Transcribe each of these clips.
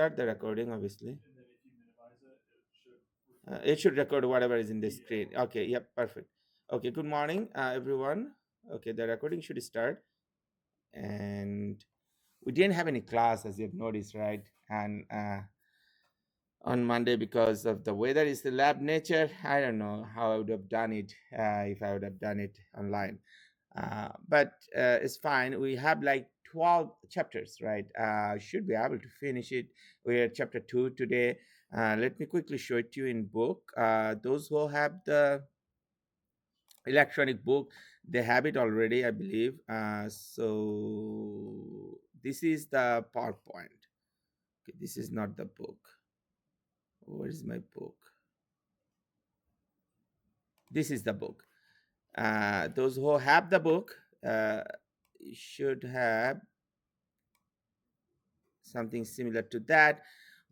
Start the recording, obviously. It should record whatever is in the screen. Okay, yep, perfect. Okay, good morning, everyone. Okay, the recording should start. And we didn't have any class, as you've noticed, right? And on Monday, because of the weather is the lab nature, I don't know how I would have done it if I would have done it online. But it's fine. We have like 12 chapters, right? Should be able to finish it. We're at chapter 2 today. Let me quickly show it to you in book. Those who have the electronic book, they have it already, I believe. So this is the PowerPoint. Okay, this is not the book. Where is my book? This is the book. Those who have the book uh, should have something similar to that.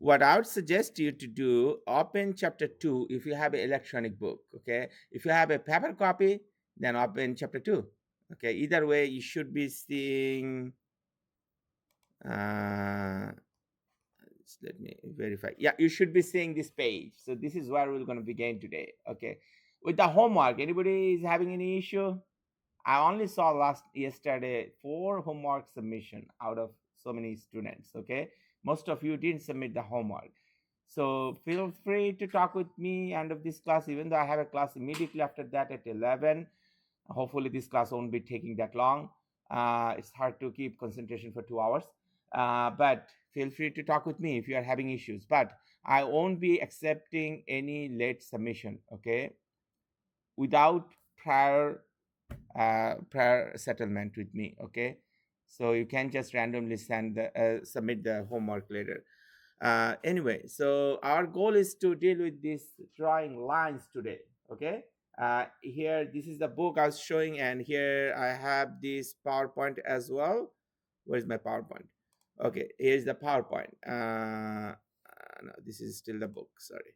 What I would suggest you to do, open chapter 2 if you have an electronic book. Okay, if you have a paper copy, then open chapter 2. Okay, either way you should be seeing let me verify. Yeah, you should be seeing this page. So this is where we're going to begin today. Okay, with the homework, anybody is having any issue? I only saw last yesterday 4 homework submission out of so many students. Okay, most of you didn't submit the homework, so feel free to talk with me end of this class. Even though I have a class immediately after that at 11, hopefully this class won't be taking that long. It's hard to keep concentration for 2 hours, but feel free to talk with me if you are having issues. But I won't be accepting any late submission. Okay, without prior settlement with me. Okay, so you can just randomly submit the homework later. Anyway, so our goal is to deal with this drawing lines today. Okay, here this is the book I was showing, and here I have this PowerPoint as well. Where's my PowerPoint? Okay, here's the PowerPoint. No, this is still the book, sorry.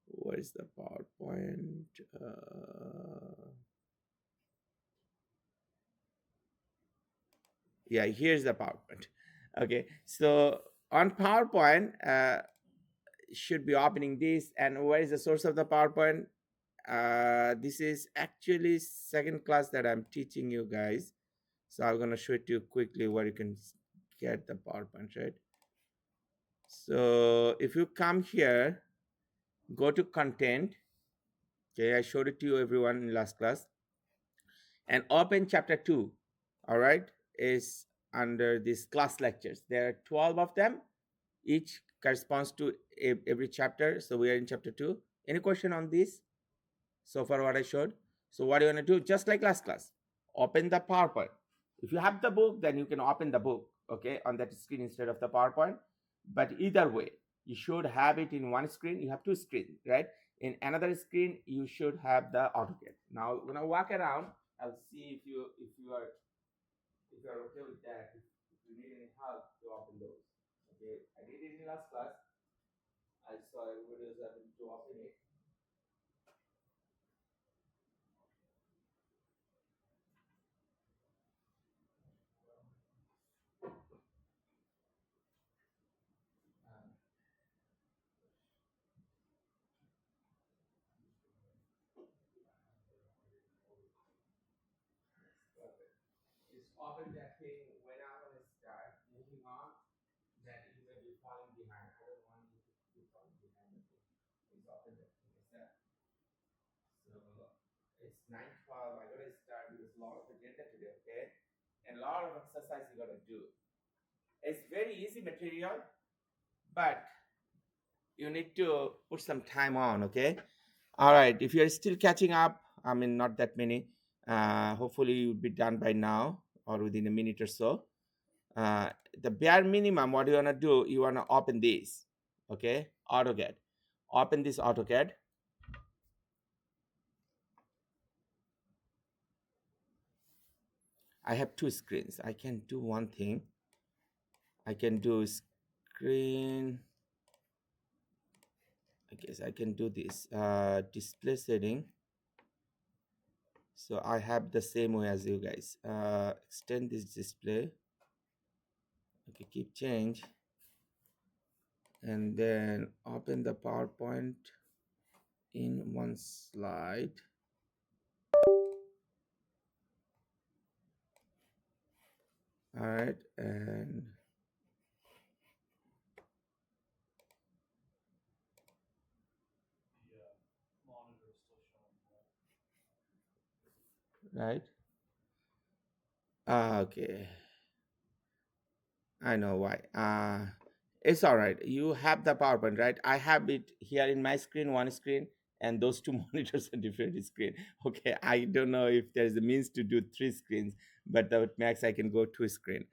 Where's the PowerPoint? Yeah, here's the PowerPoint. Okay, so on PowerPoint, should be opening this. And where is the source of the PowerPoint? This is actually second class that I'm teaching you guys. So I'm gonna show it to you quickly where you can get the PowerPoint, right? So if you come here, go to content. Okay, I showed it to you everyone in last class, and open chapter 2. All right, is under these class lectures. There are 12 of them. Each corresponds to every chapter. So we are in chapter 2. Any question on this so far what I showed? So what you want to do, just like last class, open the PowerPoint. If you have the book, then you can open the book, okay, on that screen instead of the PowerPoint. But either way, you should have it in one screen. You have two screens, right? In another screen, you should have the AutoCAD. Now, when I walk around, I'll see if you are okay with that. If you need any help to open those, okay. I did it in last class. I saw everybody was able to open it. Um, Perfect. Just open that thing when I want to start moving on, that you may be falling behind. I don't want you to be falling behind. Please open that thing yourself. So it's 9:12. I gotta start with a lot of agenda today, okay? And a lot of exercise you gotta do. It's very easy material, but you need to put some time on, okay? All right, if you're still catching up, I mean, not that many. Hopefully, you'll be done by now or within a minute or so. The bare minimum, what you wanna do, you wanna open this, okay? AutoCAD. Open this AutoCAD. I have two screens. I can do one thing. I can do screen. I guess I can do this display setting. So I have the same way as you guys. Extend this display. Okay, keep change. and then open the PowerPoint in one slide. All right, and right. Okay, I know why. It's all right. You have the PowerPoint, right? I have it here in my screen, one screen, and those two monitors are different screen. Okay, I don't know if there's a means to do three screens, but the max I can go two screen.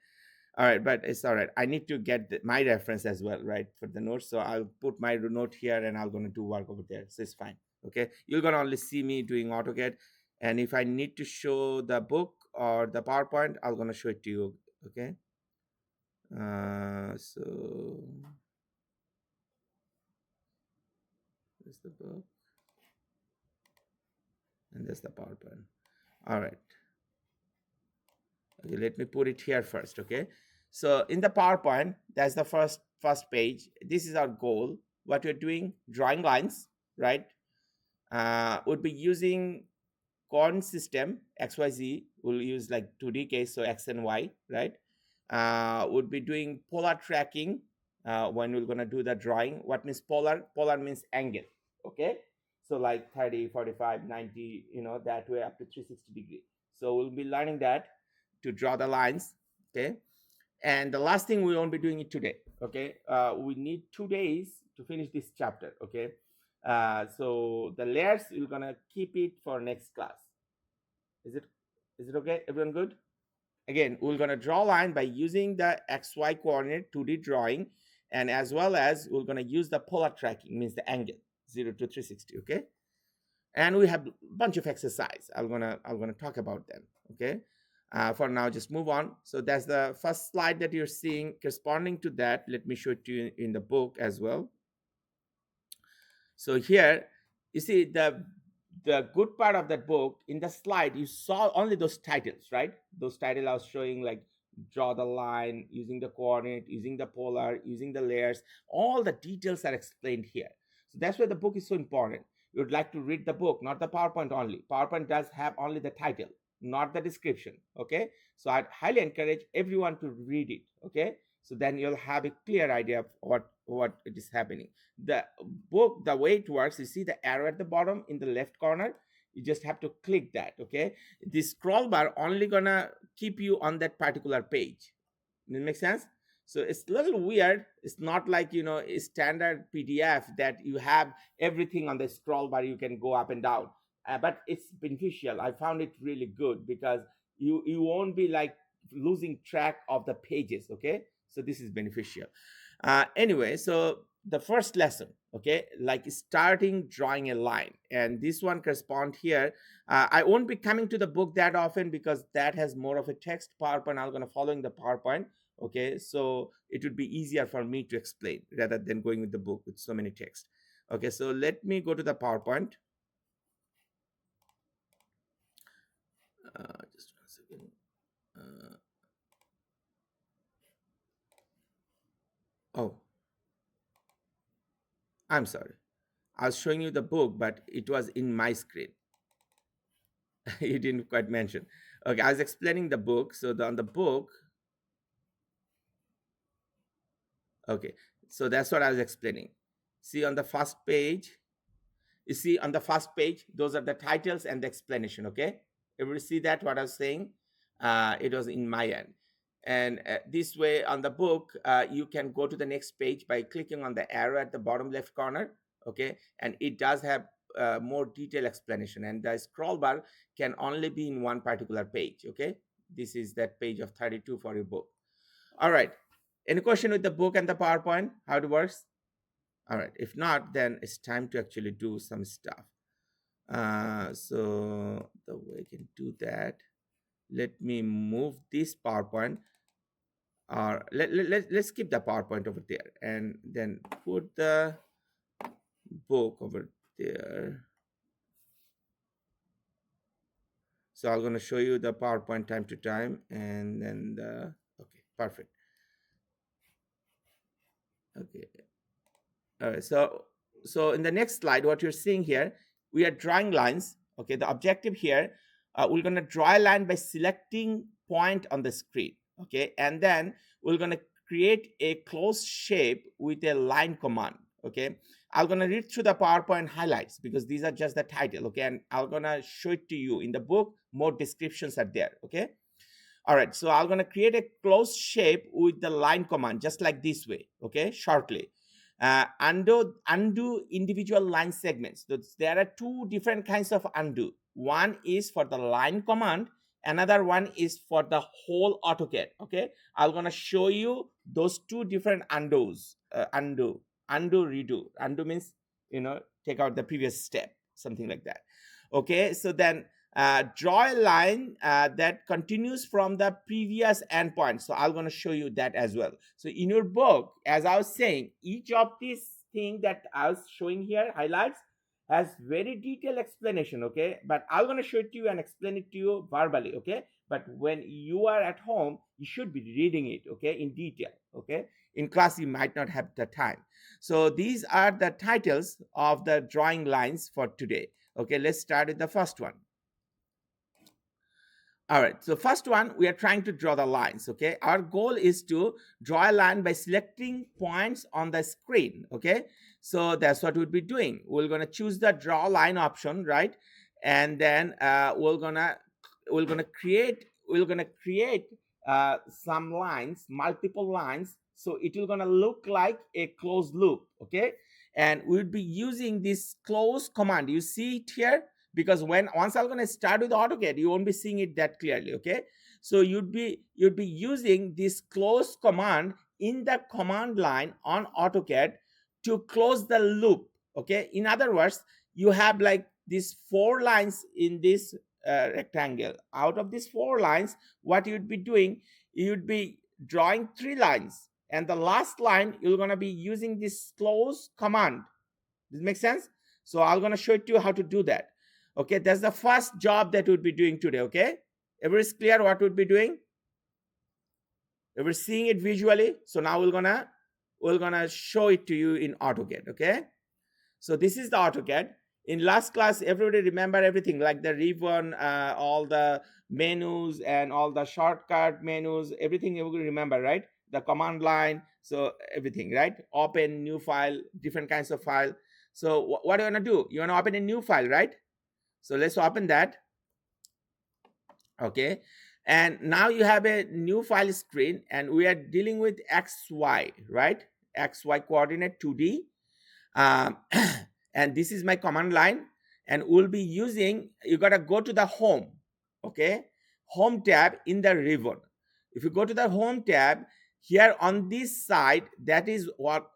All right, but it's all right. I need to get my reference as well, right, for the notes. So I'll put my note here, and I'm gonna do work over there. So it's fine. Okay, you're gonna only see me doing AutoCAD, and if I need to show the book or the PowerPoint, I'm gonna show it to you. Okay. So there's the book, and there's the PowerPoint. All right. Okay, let me put it here first. Okay. So in the PowerPoint, that's the first page. This is our goal. What we're doing, drawing lines, right? Would be using coordinate system XYZ. We'll use like 2D case, so X and Y, right? Would be doing polar tracking when we're gonna do the drawing. What means polar? Polar means angle. Okay, so like 30, 45, 90, that way up to 360 degree. So we'll be learning that to draw the lines. Okay, and the last thing we won't be doing it today. Okay, we need 2 days to finish this chapter. Okay, so the layers we're gonna keep it for next class. Is it is it okay? Everyone good? Again, we're going to draw a line by using the XY coordinate 2D drawing, and as well as we're going to use the polar tracking, means the angle 0 to 360. Okay, and we have a bunch of exercise. I'm gonna talk about them. Okay, for now just move on. So that's the first slide that you're seeing. Corresponding to that, let me show it to you in the book as well. So here you see the good part of that book. In the slide you saw only those titles, right? Those titles I was showing, like draw the line, using the coordinate, using the polar, using the layers. All the details are explained here. So that's why the book is so important. You would like to read the book, not the PowerPoint only. PowerPoint does have only the title, not the description. Okay, so I'd highly encourage everyone to read it. Okay, so then you'll have a clear idea of what it is happening. The book, the way it works, you see the arrow at the bottom in the left corner. You just have to click that. Okay, the scroll bar only gonna keep you on that particular page. Does it make sense? So it's a little weird. It's not like a standard PDF that you have everything on the scroll bar, you can go up and down. But it's beneficial. I found it really good because you won't be like losing track of the pages. Okay, so this is beneficial. Anyway, so the first lesson, okay, like starting drawing a line, and this one correspond here. I won't be coming to the book that often because that has more of a text. PowerPoint, I'm going to following the PowerPoint. Okay, so it would be easier for me to explain rather than going with the book with so many text. Okay, so let me go to the PowerPoint. Just 1 second. Oh, I'm sorry. I was showing you the book, but it was in my screen. You didn't quite mention. Okay, I was explaining the book. So on the book, okay, so that's what I was explaining. See on the first page, you see on the first page, those are the titles and the explanation. Okay, everybody see that what I was saying? It was in my end. And this way on the book, you can go to the next page by clicking on the arrow at the bottom left corner. Okay, and it does have more detailed explanation, and the scroll bar can only be in one particular page. Okay, this is that page of 32 for your book. All right, any question with the book and the PowerPoint, how it works? All right, if not, then it's time to actually do some stuff. So the way I can do that, let me move this PowerPoint, or let's keep the PowerPoint over there and then put the book over there. So I'm going to show you the PowerPoint time to time, and then okay, perfect. Okay, So in the next slide, what you're seeing here, we are drawing lines. Okay, the objective here, we're going to draw a line by selecting point on the screen. Okay, and then we're going to create a closed shape with a line command. Okay, I'm going to read through the PowerPoint highlights because these are just the title. Okay, and I'm going to show it to you in the book. More descriptions are there. Okay. All right, so I'm going to create a closed shape with the line command, just like this way, okay, shortly. Undo individual line segments. So there are two different kinds of undo. One is for the line command, another one is for the whole AutoCAD, okay? I'm going to show you those two different undos. Undo, redo. Undo means, take out the previous step, something like that. Okay, so then draw a line that continues from the previous endpoint. So I'm going to show you that as well. So in your book, as I was saying, each of these things that I was showing here, highlights, has very detailed explanation, okay? But I'm going to show it to you and explain it to you verbally, okay? But when you are at home, you should be reading it, okay, in detail, okay? In class, you might not have the time. So these are the titles of the drawing lines for today. Okay, let's start with the first one. All right, so first one, we are trying to draw the lines, okay? Our goal is to draw a line by selecting points on the screen, okay? So that's what we'll be doing. We're gonna choose the draw line option, right? And then we're gonna create some lines, multiple lines. So it will gonna look like a closed loop, okay? And we'll be using this close command. You see it here? Because once I'm going to start with AutoCAD, you won't be seeing it that clearly, okay? So you'd be using this close command in the command line on AutoCAD to close the loop, okay? In other words, you have like these 4 lines in this rectangle. Out of these 4 lines, what you'd be doing, you'd be drawing 3 lines, and the last line you're going to be using this close command. Does it make sense? So I'm going to show it to you how to do that. Okay, that's the first job that we'll be doing today, okay? Everybody's clear what we'll be doing? We're seeing it visually. So now we're gonna show it to you in AutoCAD, okay? So this is the AutoCAD. In last class, everybody remember everything, like the ribbon, all the menus and all the shortcut menus, everything you will remember, right? The command line, so everything, right? Open, new file, different kinds of file. So what do you want to do? You want to open a new file, right? So let's open that. Okay. And now you have a new file screen, and we are dealing with XY, right? XY coordinate 2D. And this is my command line. And we'll be using, you got to go to the home. Okay. Home tab in the ribbon. If you go to the home tab, here on this side, that is what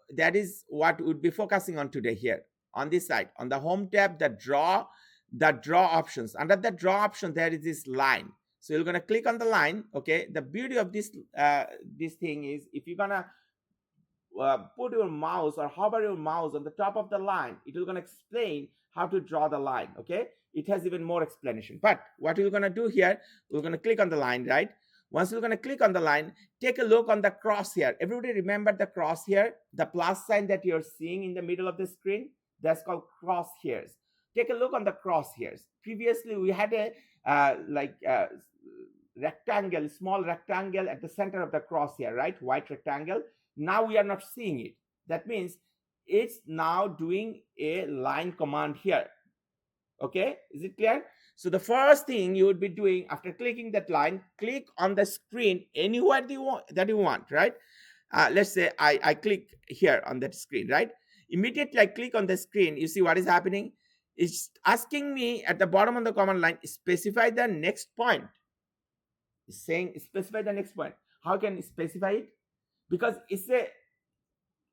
we'd be focusing on today here. On this side, on the home tab, the draw options. Under the draw option, there is this line. So you're gonna click on the line. Okay. The beauty of this thing is, if you're gonna put your mouse or hover your mouse on the top of the line, it will gonna explain how to draw the line. Okay. It has even more explanation. But what we're gonna do here, we're gonna click on the line, right? Once you're gonna click on the line, take a look on the crosshair. Everybody remember the crosshair, the plus sign that you're seeing in the middle of the screen? That's called crosshairs. Take a look on the crosshairs. Previously, we had a rectangle, small rectangle at the center of the crosshair, right? White rectangle. Now we are not seeing it. That means it's now doing a line command here. Okay, is it clear? So the first thing you would be doing after clicking that line, click on the screen anywhere that you want, right? Let's say I click here on that screen, right? Immediately I click on the screen, you see what is happening? It's asking me at the bottom of the command line, specify the next point. It's saying specify the next point. How can you specify it? Because it's a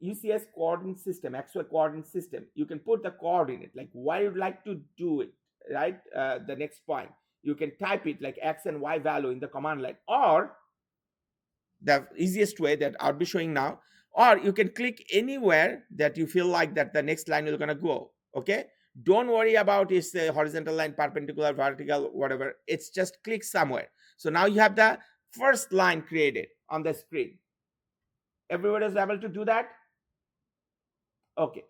UCS coordinate system, XY coordinate system. You can put the coordinate, like why you'd like to do it, right? The next point. You can type it like X and Y value in the command line, or the easiest way that I'll be showing now, or you can click anywhere that you feel like that the next line is gonna go, okay? Don't worry about it's a horizontal line, perpendicular, vertical, whatever. It's just click somewhere. So now you have the first line created on the screen. Everybody is able to do that? Okay.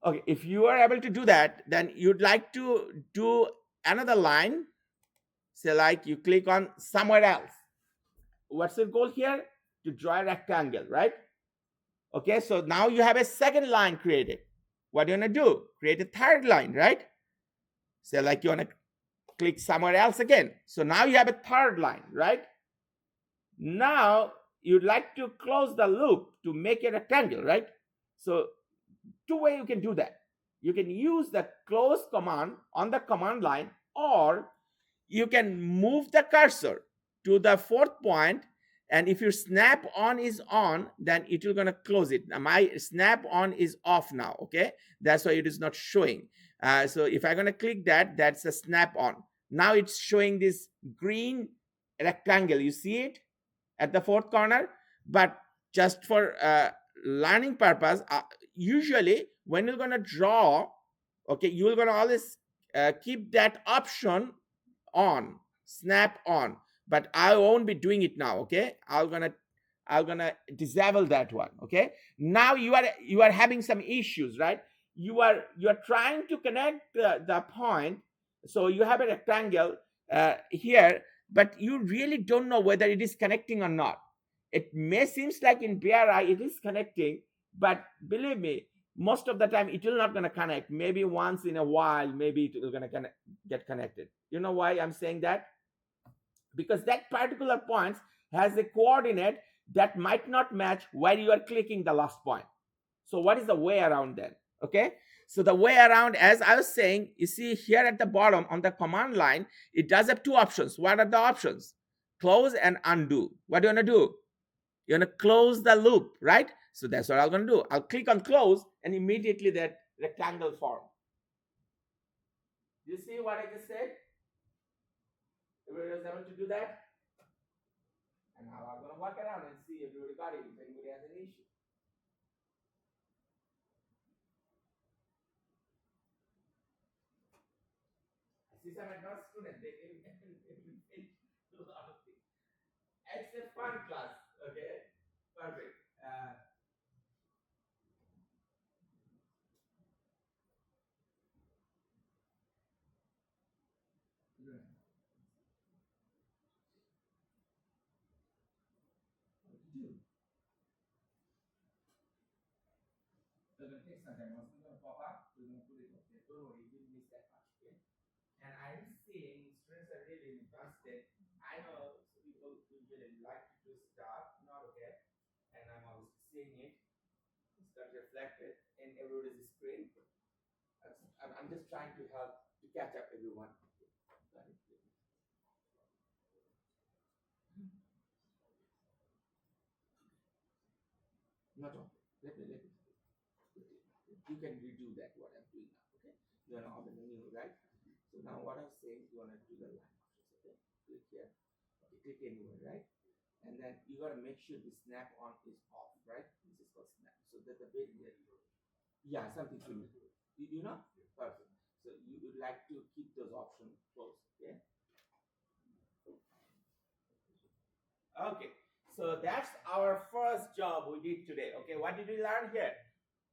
Okay, if you are able to do that, then you'd like to do another line. Say like you click on somewhere else. What's your goal here? To draw a rectangle, right? Okay, so now you have a second line created. What do you want to do? Create a third line, right? Say like you want to click somewhere else again. So now you have a third line, right? Now you'd like to close the loop to make a rectangle, right? So two ways you can do that. You can use the close command on the command line, or you can move the cursor to the fourth point, and if your snap on is on, then it will gonna close it. Now my snap on is off now, okay? That's why it is not showing. So if I'm gonna click that, that's a snap on. Now it's showing this green rectangle. You see it at the fourth corner. But just for learning purpose, usually when you're gonna draw, okay, you're gonna always keep that option on, snap on. But I won't be doing it now, okay? I'm gonna disable that one, okay? Now you are having some issues, right? You are trying to connect the point. So you have a rectangle here, but you really don't know whether it is connecting or not. It may seems like in bare eye it is connecting, but believe me, most of the time it will not going to connect. Maybe once in a while, maybe it will going to get connected. You know why I'm saying that? Because that particular point has a coordinate that might not match where you are clicking the last point. So what is the way around then? Okay, so the way around, as I was saying, you see here at the bottom on the command line, it does have two options. What are the options? Close and undo. What do you want to do? You want to close the loop, right? So that's what I'm going to do. I'll click on close, and immediately that rectangle form. You see what I just said? Everybody was able to do that? And now I'm going to walk around and see if everybody got it, if anybody has an issue. I see some advanced students, they can do a lot of things. It's a fun class, okay? Perfect. They're going to take some time. Once it's going to pop up, we're going to put it up there. Don't worry, you didn't miss that much, okay? And I'm seeing students are really invested. I know people usually like to do stuff, not okay, and I'm always seeing it. It's got reflected in everybody's screen. I'm just trying to help to catch up everyone. Not all. Let me. You can redo that what I'm doing now. Okay. You want to open the new, right? So now what I'm saying, you want to do the line options. Okay. Click here. Okay. Click anywhere, right? And then you got to make sure the snap on is off, right? This is called snap. So that the bit there. Yeah, something similar. You know? Perfect. So you would like to keep those options closed. Okay. Okay, so that's our first job we did today. Okay, what did we learn here?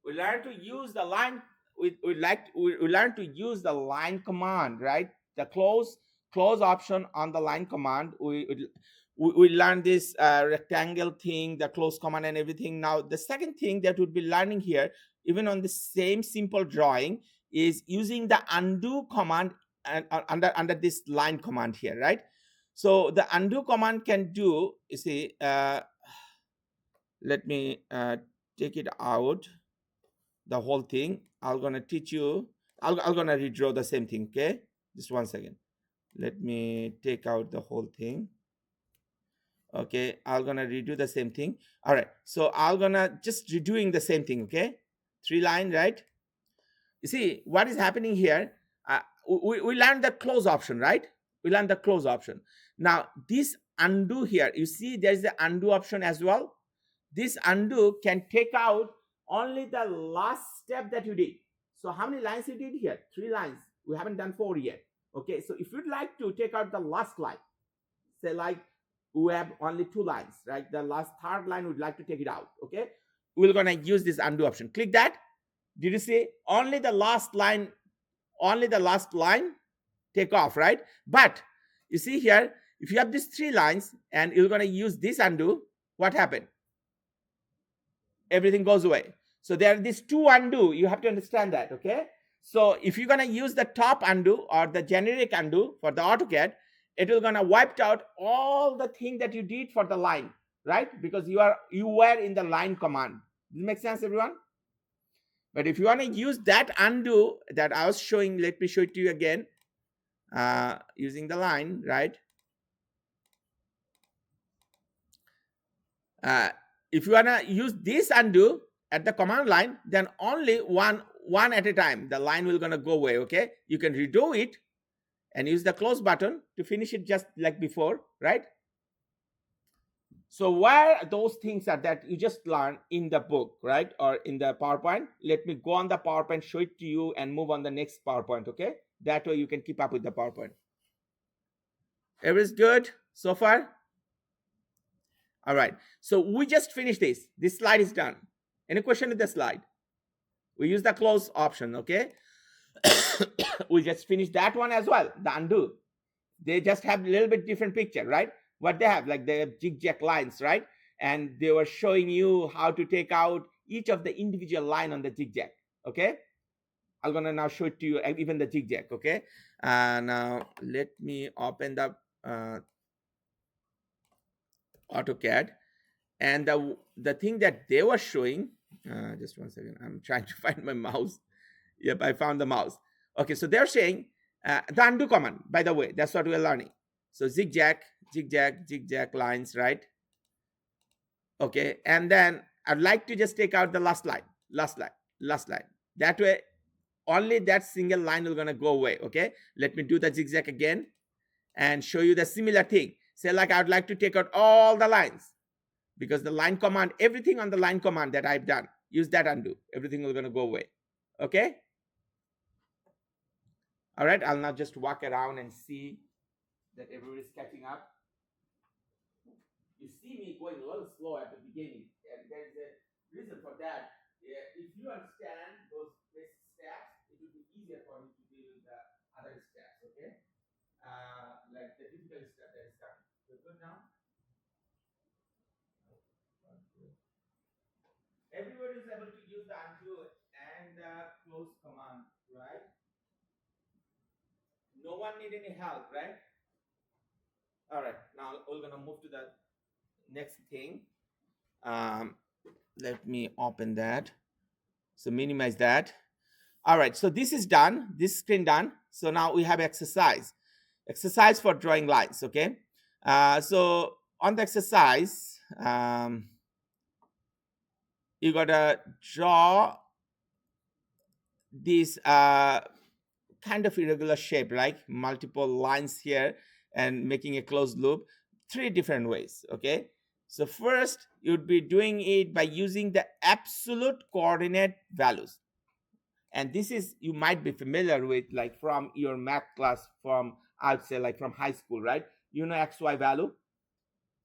We learned to use the line. We learned to use the line command, right? The close option on the line command. We learned this rectangle thing, the close command, and everything. Now the second thing that we'd be learning here, even on the same simple drawing, is using the undo command and under this line command here, right? So the undo command can do, you see, let me take it out, the whole thing. I'm gonna teach you. I'm gonna redraw the same thing. Okay, just 1 second. Let me take out the whole thing. Okay, I'm gonna redo the same thing. All right, so I'm gonna just redoing the same thing. Okay, 3 line, right? You see what is happening here? We learned the close option, right? We learned the close option. Now this undo here, you see there's the undo option as well. This undo can take out only the last step that you did. So how many lines you did here? 3 lines. We haven't done 4 yet. Okay, so if you'd like to take out the last line, say like we have only 2 lines, right? The last third line, we'd like to take it out. Okay, we're going to use this undo option. Click that. Did you see? Only the last line take off, right? But you see here, if you have these 3 lines and you're going to use this undo, what happened? Everything goes away. So there are these 2 undo. You have to understand that, okay? So if you're going to use the top undo or the generic undo for the AutoCAD, it will going to wipe out all the thing that you did for the line, right? Because you were in the line command. Does it make sense, everyone? But if you want to use that undo that I was showing, let me show it to you again, using the line, right? If you want to use this undo at the command line, then only one at a time, the line will going to go away, okay? You can redo it and use the close button to finish it just like before, right? So where those things are that you just learn in the book, right? Or in the PowerPoint. Let me go on the PowerPoint, show it to you, and move on the next PowerPoint, okay? That way you can keep up with the PowerPoint. Everything's good so far? All right. So we just finished this. This slide is done. Any question with the slide? We use the close option, okay? We just finished that one as well, the undo. They just have a little bit different picture, right? What they have, like they have zigzag lines, right? And they were showing you how to take out each of the individual line on the zigzag, okay? I'm gonna now show it to you, even the zigzag, okay? Now let me open the AutoCAD, and the thing that they were showing, just one second, I'm trying to find my mouse. Yep, I found the mouse. Okay, so they're saying the undo command, by the way, that's what we're learning. So zigzag, zigzag, zigzag lines, right? Okay, and then I'd like to just take out the last line. That way, only that single line is gonna go away, okay? Let me do the zigzag again and show you the similar thing. Say like I'd like to take out all the lines, because the line command, everything on the line command that I've done, use that undo. Everything is gonna go away, okay? All right, I'll now just walk around and see that everybody's catching up. You see me going a little slow at the beginning, and there's a reason for that. If you understand those basic steps, it will be easier for me to deal with the other steps, okay? Like the difficult step that is coming. So good now? Everybody is able to use the undo and the close command, right? No one need any help, right? All right, now we're gonna move to the next thing. Let me open that. So minimize that. All right, so this is done. This screen done. So now we have exercise for drawing lines, okay? So on the exercise, you gotta draw this kind of irregular shape, like multiple lines here and making a closed loop, 3 different ways, okay? So first, you'd be doing it by using the absolute coordinate values. And this is, you might be familiar with, like from your math class, from, I'd say like from high school, right? You know XY value,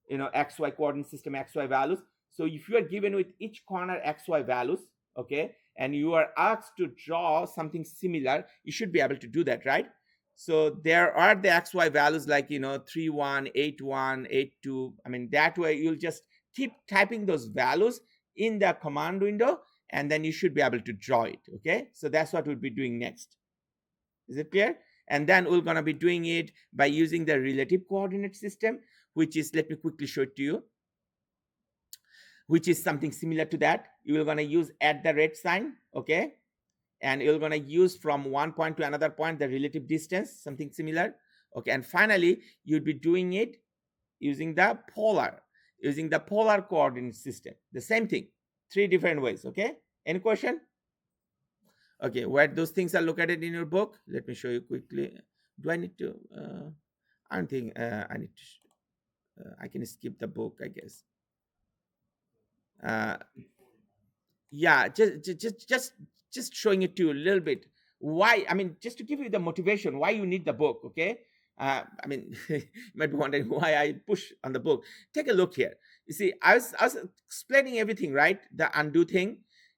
you know, XY coordinate system, XY values. So if you are given with each corner XY values, okay, and you are asked to draw something similar, you should be able to do that, right? So there are the XY values like, you know, 3, 1, 8, 1, 8, 2. I mean, that way you'll just keep typing those values in the command window, and then you should be able to draw it, okay? So that's what we'll be doing next. Is it clear? And then we're going to be doing it by using the relative coordinate system, which is, let me quickly show it to you, which is something similar to that. You're going to use @ sign, okay? And you're going to use from one point to another point the relative distance, something similar, okay? And finally, you'll be doing it using the polar coordinate system. The same thing, 3 different ways, okay? Any question? Okay, where those things are located in your book, let me show you quickly. Do I need to? I don't think I need to. I can skip the book, I guess. Yeah, just showing it to you a little bit. Why? I mean, just to give you the motivation why you need the book, okay? I mean, you might be wondering why I push on the book. Take a look here. You see, I was explaining everything, right? The undo thing.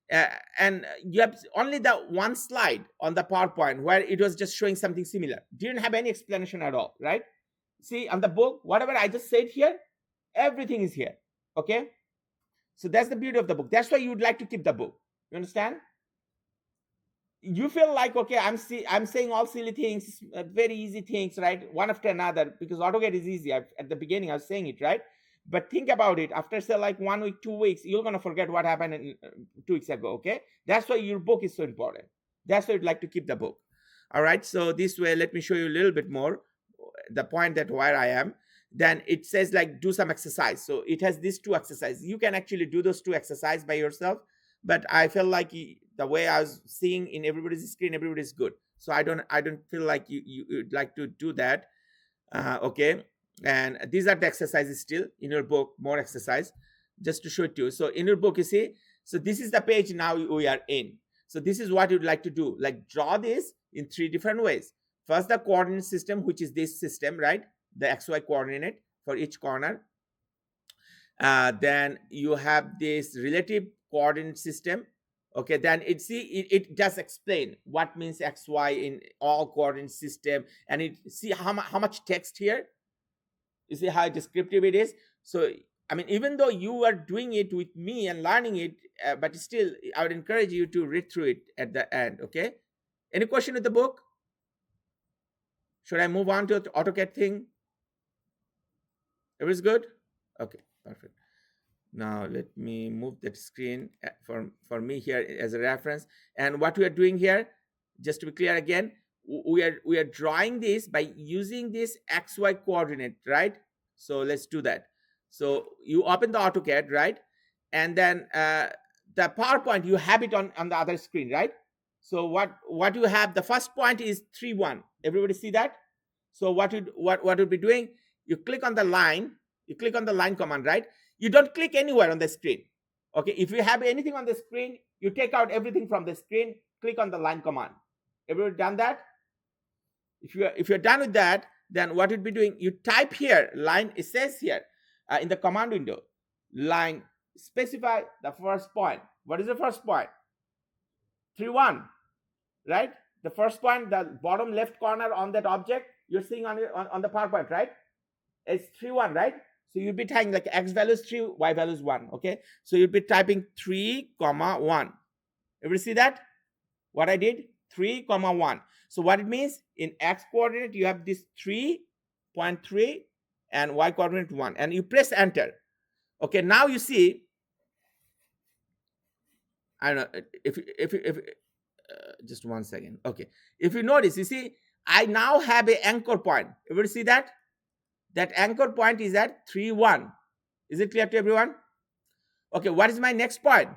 And you have only the one slide on the PowerPoint where it was just showing something similar. Didn't have any explanation at all, right? See, on the book, whatever I just said here, everything is here. Okay? So that's the beauty of the book. That's why you would like to keep the book. You understand? You feel like, okay, I'm saying all silly things, very easy things, right, one after another, because AutoCAD is easy. At the beginning I was saying it, right? But think about it, after say like 1 week, 2 weeks, you're going to forget what happened 2 weeks ago. Okay, that's why your book is so important. That's why you'd like to keep the book. All right, so this way, let me show you a little bit more the point that where I am. Then it says like do some exercise. So it has these two exercises. You can actually do those two exercises by yourself, but I feel like the way I was seeing in everybody's screen, everybody's good. So I don't feel like you'd like to do that. Okay, and these are the exercises still in your book, more exercise, just to show it to you. So in your book, you see, so this is the page now we are in. So this is what you'd like to do, like draw this in 3 different ways. First, the coordinate system, which is this system, right? The XY coordinate for each corner. Then you have this relative coordinate system. Okay, then it does explain what means XY in all coordinate system, and it see how much text here. You see how descriptive it is. So I mean, even though you are doing it with me and learning it, but still I would encourage you to read through it at the end. Okay, any question with the book? Should I move on to the AutoCAD thing? It was good. Okay, perfect. Now let me move that screen for me here as a reference. And what we are doing here, just to be clear again, we are drawing this by using this XY coordinate, right? So let's do that. So you open the AutoCAD, right? And then the PowerPoint, you have it on the other screen, right? So what you have, the first point is 3-1. Everybody see that? So what would be doing? You click on the line. You click on the line command, right? You don't click anywhere on the screen. Okay, if you have anything on the screen, you take out everything from the screen, click on the line command. Everybody done that? If you're done with that, then what you'd be doing, you type here line. It says here in the command window, line, specify the first point. What is the first point? 3-1, right? The first point, the bottom left corner on that object you're seeing on the PowerPoint, right? It's 3-1, right? So you'd be typing like x value is 3, y value is 1. Okay, so you'd be typing 3,1. Everybody see that? What I did? 3,1. So what it means, in x coordinate you have this 3.3 and y coordinate 1, and you press enter. Okay, now you see, I don't know if just 1 second. Okay, if you notice, you see I now have a anchor point. Everybody see that? That anchor point is at 3-1. Is it clear to everyone? Okay, what is my next point?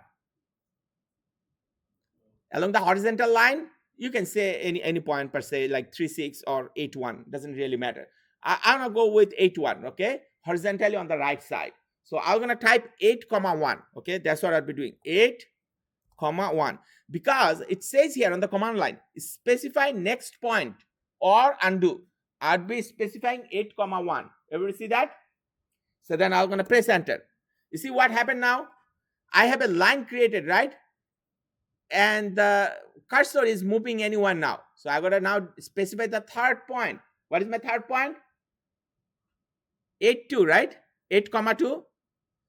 Along the horizontal line, you can say any point per se, like 3-6 or 8-1. Doesn't really matter. I'm gonna go with 8-1. Okay, horizontally on the right side. So I'm gonna type 8,1. Okay, that's what I'll be doing. 8,1, because it says here on the command line, specify next point or undo. I'd be specifying 8,1. Everybody see that? So then I'm going to press enter. You see what happened now? I have a line created, right? And the cursor is moving anyone now. So I got to now specify the third point. What is my third point? 8,2, right? 8,2.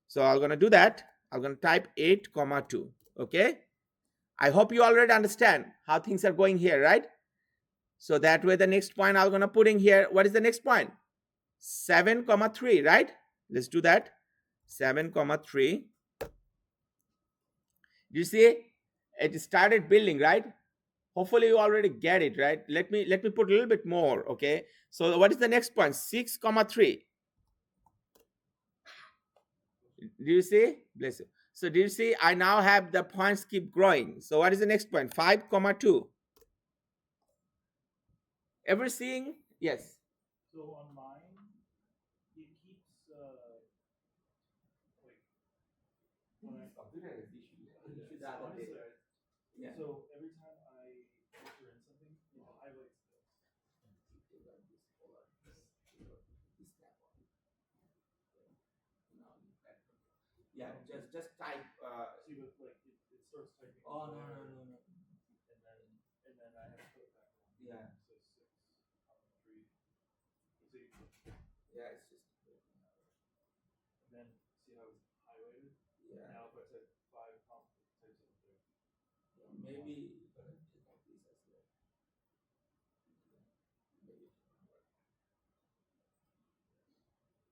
So I'm going to do that. I'm going to type 8,2. Okay. I hope you already understand how things are going here, right? So that way the next point I'm going to put in here. What is the next point? 7,3, right? Let's do that. 7,3. You see, it started building, right? Hopefully you already get it, right? Let me put a little bit more. Okay, so what is the next point? 6,3. Do you see? Bless you. So do you see, I now have the points keep growing. So what is the next point? 5,2. Ever seeing? Yes. So on mine, it keeps when I honestly, Yeah. so every time I enter in something, it highlights this. Yeah, just type. See, but like it starts typing. Oh no there, no no no. And then I have to put it back on. Yeah. So 6, 3. See, Yeah, it's just. and then see how it's highlighted. Yeah. Now if I type 5, it types it up there. Maybe you're gonna click on this as well. Maybe it can work.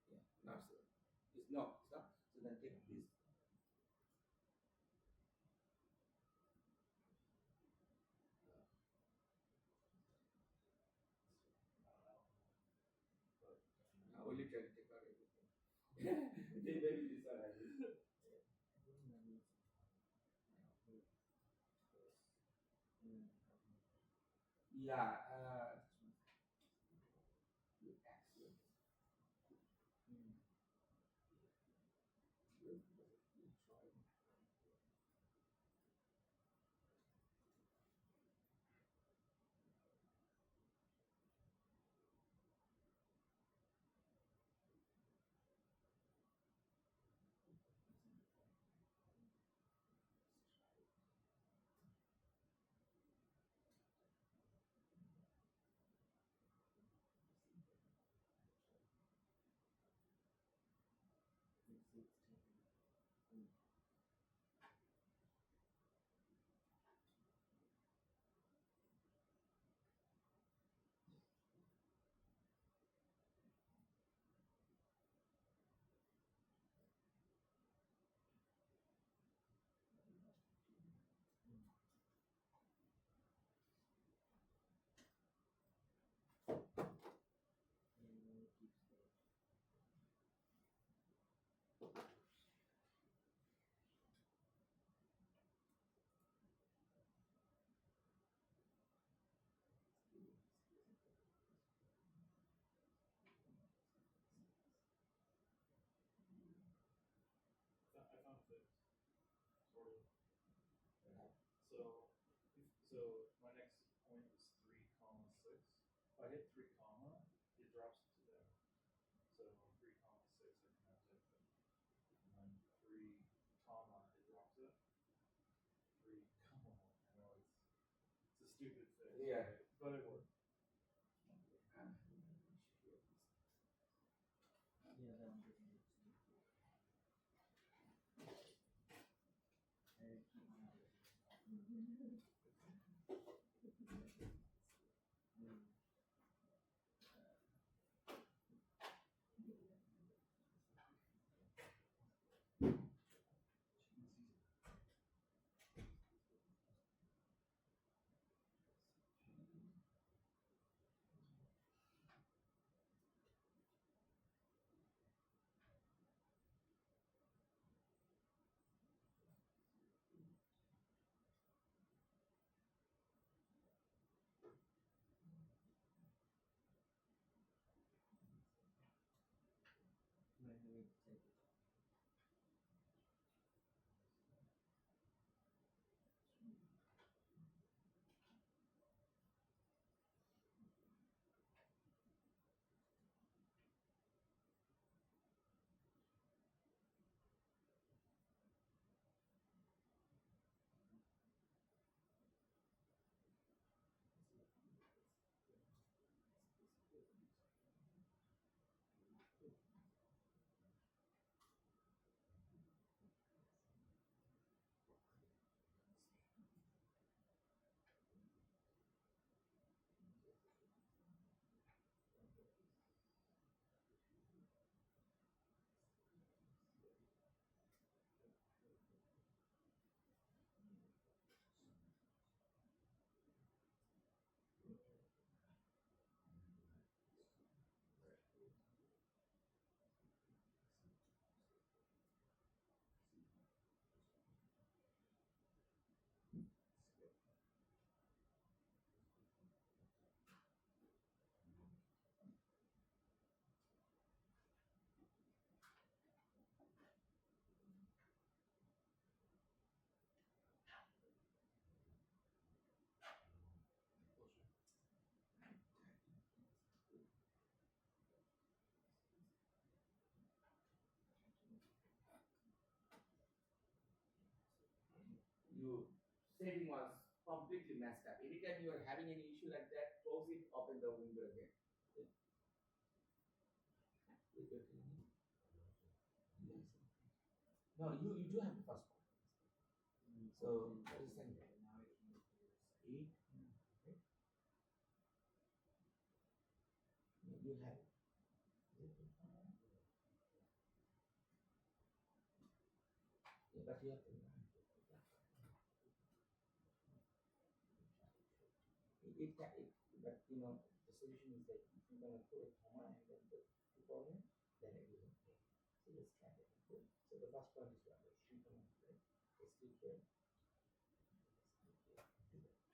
Yeah. Now so it's no, it's not. So then take this. I will literally take out everything. Maybe this one I will. Yeah, excellent. We'll try. I found a fix, sort of. Yeah. So my next point is 3, 6. If I hit 3, it drops it to there. So 3, 6, I can now type it. And then 3, it drops it. 3, I know it's a stupid fix. Yeah. Right? But it worked. Yeah, that one. setting was completely messed up. Anytime you are having any issue like that, close it, open the window again. No, you do have the first one. So what is saying? Now it can eight. Okay. You have it. Yeah, but you have to. But you know, the solution is that if you're gonna put a comma and then put two column, then it will okay. So let's try it. Okay? So the first one is what? It's 3, right? Let's click here.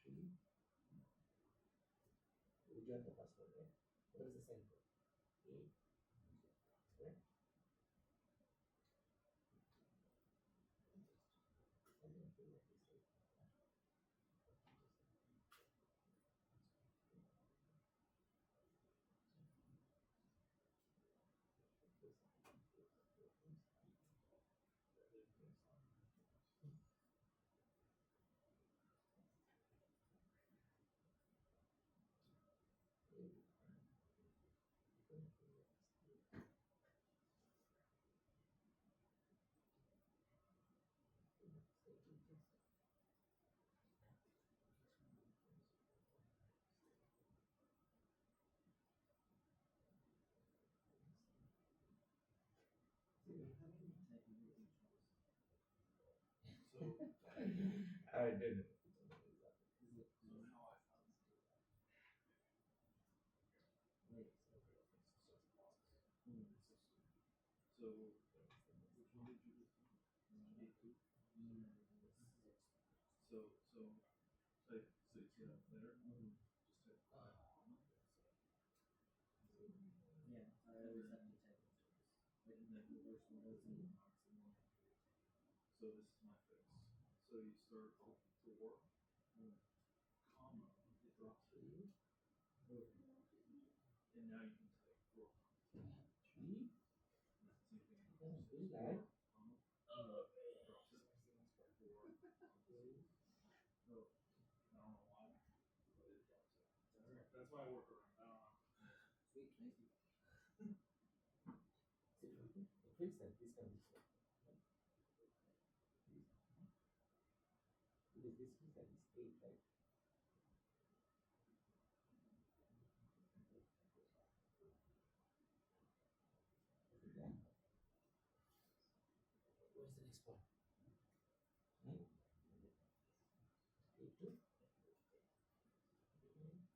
Three. We got the first one, right? What is the second one? 8. Right? And then do like this, right? So I did. so which one did you do? A2. So type so you see that letter? Just type comma. Yeah, I always have to type it. Like in the first one, it's in the box and then So this is my fix. So you start 4, comma, it drops to 2, and now you can type 4 commas. 3. And that's the same thing. Oh, really bad. Comma, drops it. 4 commas. No, I don't know why, but it drops it. That's my workaround. I don't know. sweet, thank you. It feels like this kind of stuff. Because this feels like it's 8, right? Yeah. Where's the next one? 8, 2. Yeah, that's the next one.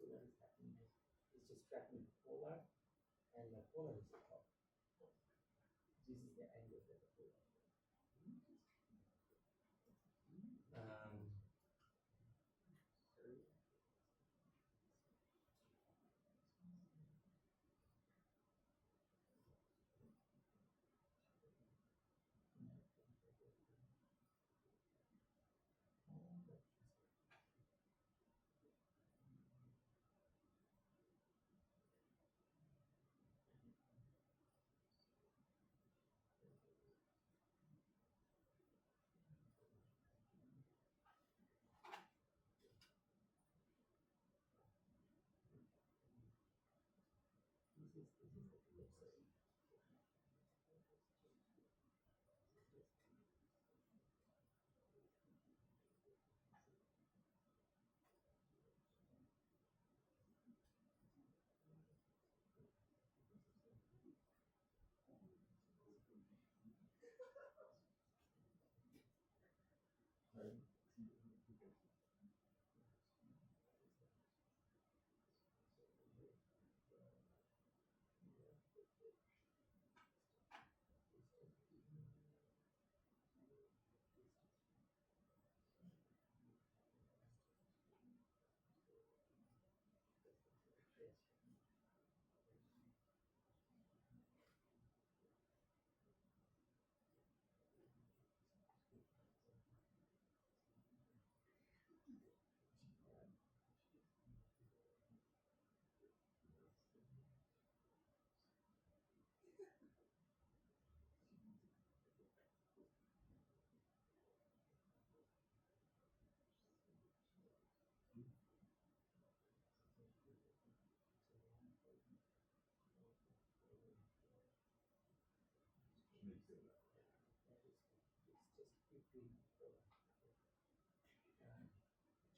So what is happening is it's just tracking the polar, and the polar is the top. This is the angle that the polar.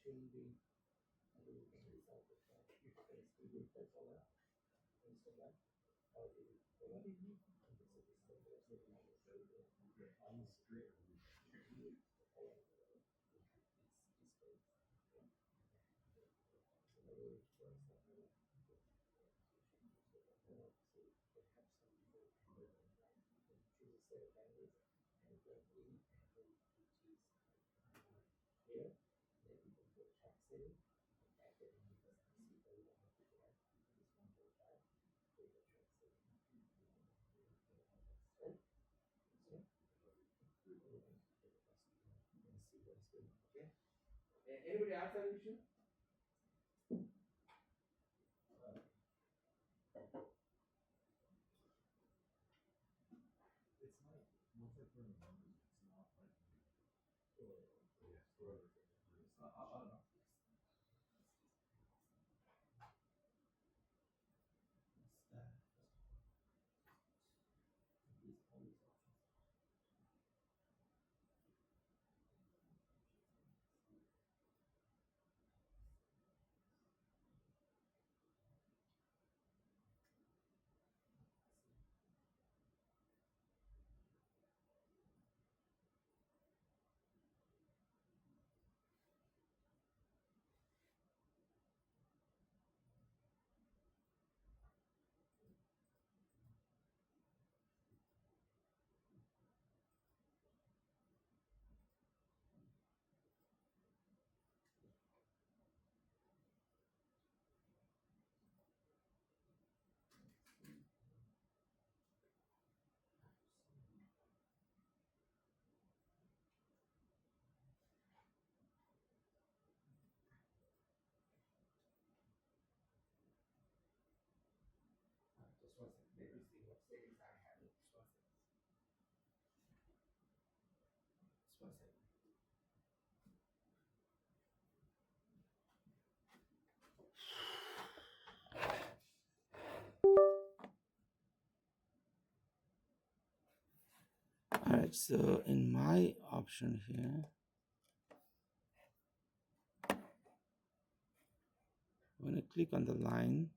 Changing the result of that. If it's the polar instead of or the polar, and this is the on the street. Here, then you can go track setting, and back it in because I see the one that you have is 1.5, go to track setting. Right? So, let's see what's going on. Okay. Anybody else have an issue? It's not, once I put in the numbers, it's not like. Yes. It's not, I don't know. Just one second. Let me see what settings I have. Just one second. Just one second. All right, so in my option here, When I click on the line,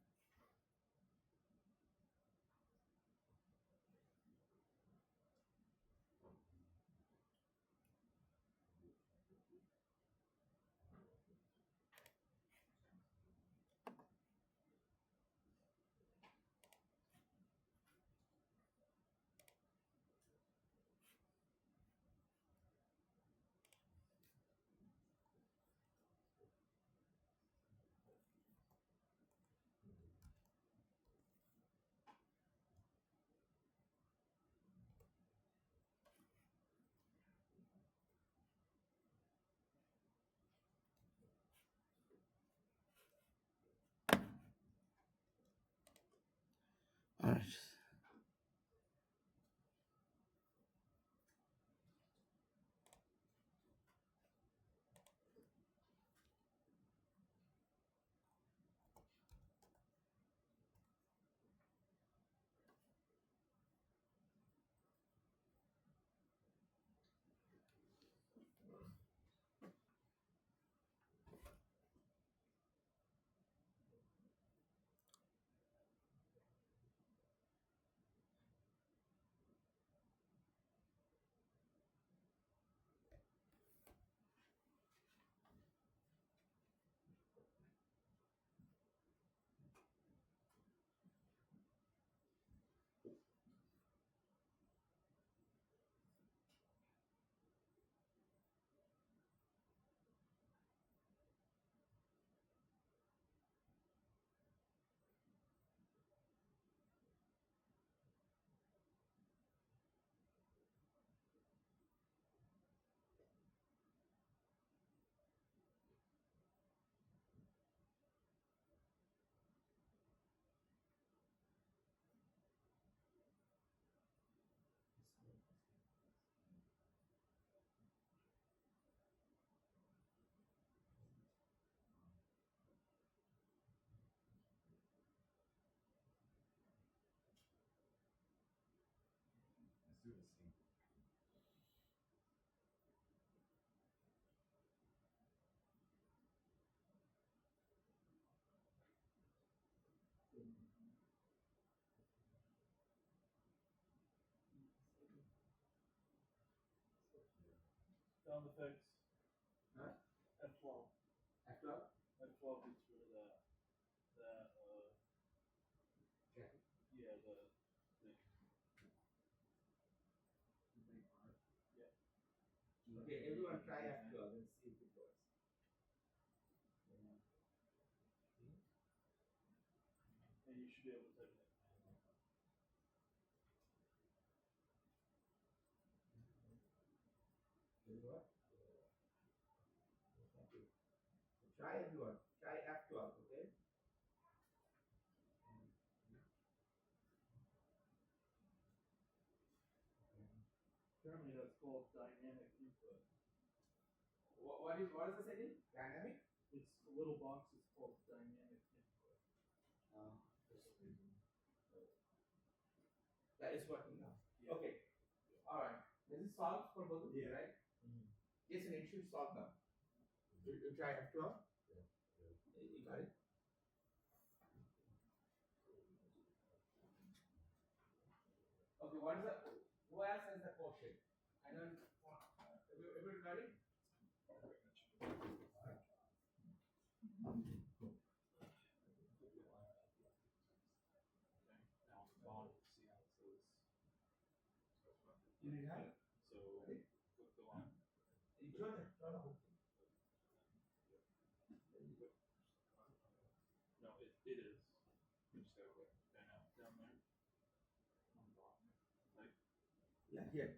all right. Let's do the same. Sound effects. Huh? F12. F12? F12 is for the Okay. yeah, the thing. Yeah. Okay, everyone try F12 and see if it works. And you should be able to type it Did it work? Thank you. Try everyone. Try F12, okay? Currently, that's called dynamic input. What is the setting? Dynamic? It's a little box is called dynamic input. That is working now. Yeah. Okay. All right. This is solved for both of you, Yeah. right? Yes, and it should solve now. You try F12? You got it? Okay, what is the, who else has the quotient? I don't, everybody got it? Now on the bottom, see how it says. You didn't have it? So click the line. You draw the whole thing. No, it is. You just gotta click down there. On the bottom. Like Yeah, here.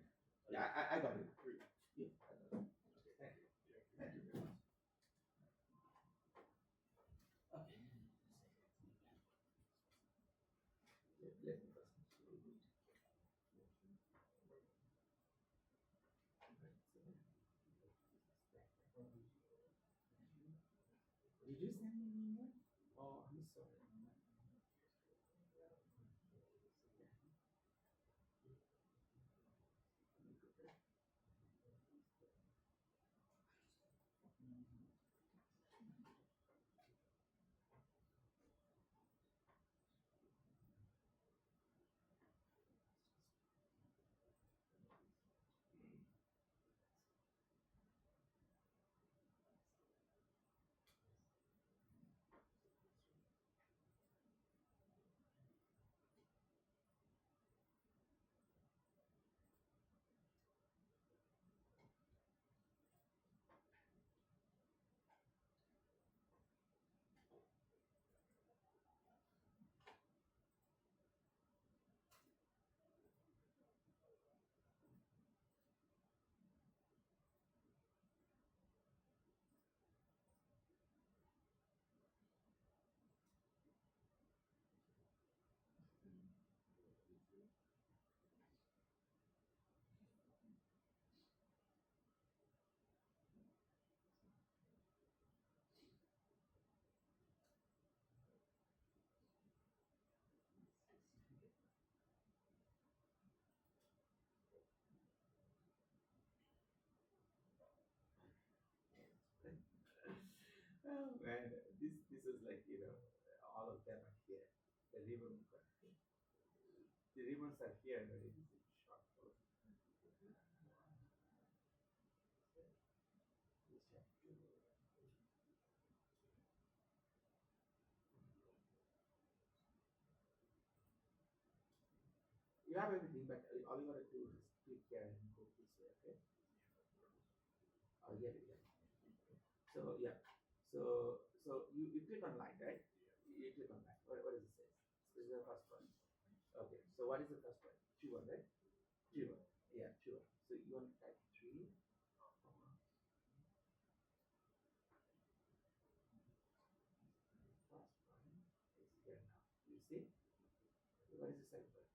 Yeah, I got it. three. Yeah, I got it. Okay, thank you. Thank you very much. Okay. Let me first. Did you send me an email? Oh, I'm sorry. them are here. The ribbons are here. The ribbons are here, but it is short for you have everything, but all you gotta do is click here and go this way, okay? Yeah, yeah. So yeah, so you click on line, right? You click on line. What does it say? This is the first one. Okay. So what is the first one? 2 1, right? 2 1. Yeah, 2 1. So you want to type 3, first one is here now. You see? What is the second one?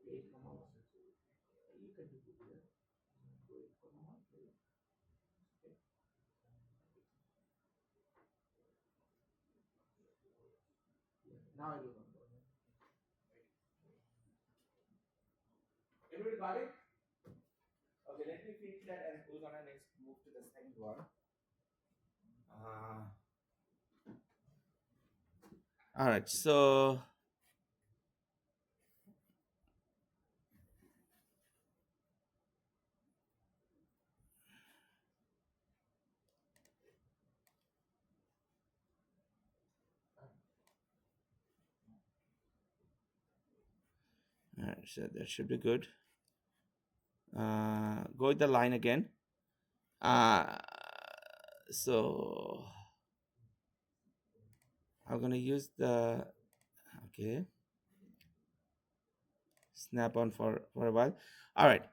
8 comma 1. You can do it here. Go 8 comma 1. Okay. Yeah. Now I do one more. Everybody got it? Okay, let me finish that and we're gonna next move to the second one. All right, so all right, so that should be good. Go with the line again. So I'm gonna use the okay snap on for a while. All right,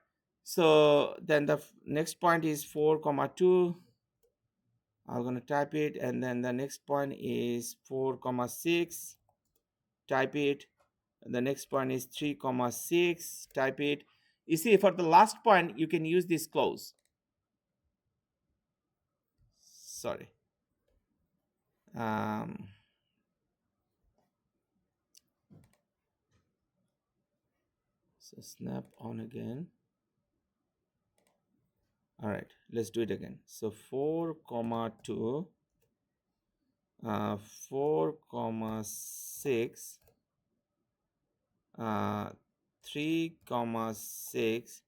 so then the next point is 4 comma 2. I'm gonna type it, and then the next point is 4 comma 6. Type it. The next point is 3 comma 6. Type it. You see, for the last point you can use this close. Sorry. So snap on again. All right, let's do it again. So 4 comma 2, 4 comma 6, 3 comma 6.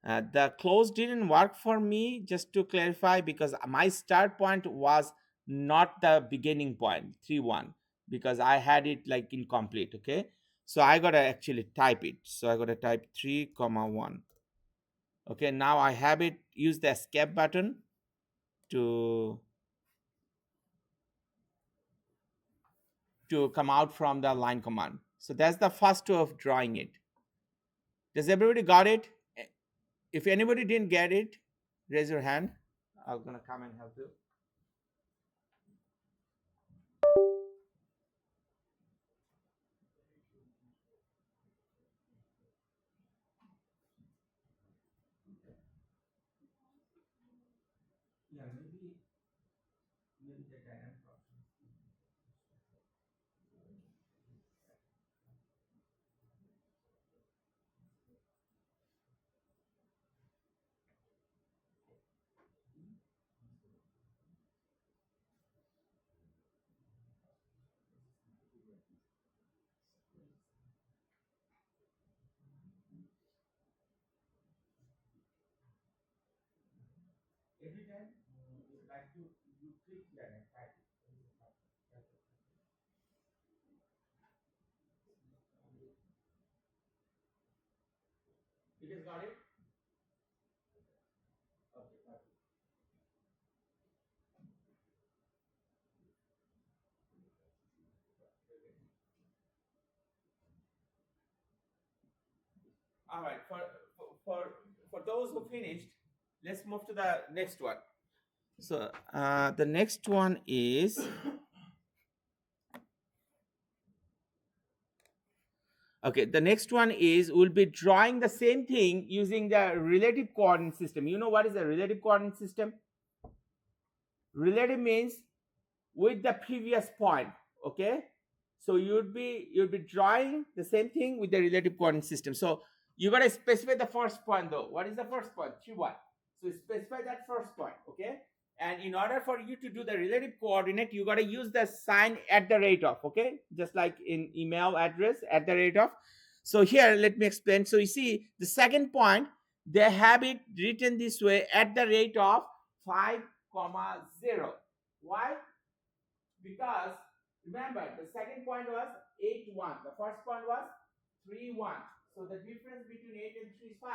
The close didn't work for me, just to clarify, because my start point was not the beginning point 3 1, because I had it like incomplete. Okay, so I gotta actually type it. So I gotta type 3 comma 1. Okay, now I have it. Use the escape button to come out from the line command. So that's the first way of drawing it. Does everybody got it? If anybody didn't get it, raise your hand. I'm gonna come and help you. Yeah, maybe the dynamic option. Every time you like to you click here and type it. You guys got it? Okay, got it. All right. For those who finished, let's move to the next one. So the next one is okay. The next one is we'll be drawing the same thing using the relative coordinate system. You know what is a relative coordinate system? Relative means with the previous point. Okay, so you'd be drawing the same thing with the relative coordinate system. So you got to specify the first point though. What is the first point? 3 1. So specify that first point. Okay, And in order for you to do the relative coordinate, you got to use the sign at the rate of, okay? Just like in email address at the rate of. So here, let me explain. So you see, the second point, they have it written this way at the rate of 5, comma 0. Why? Because remember, the second point was 8, 1. The first point was 3, 1. So the difference between 8 and 3 is 5.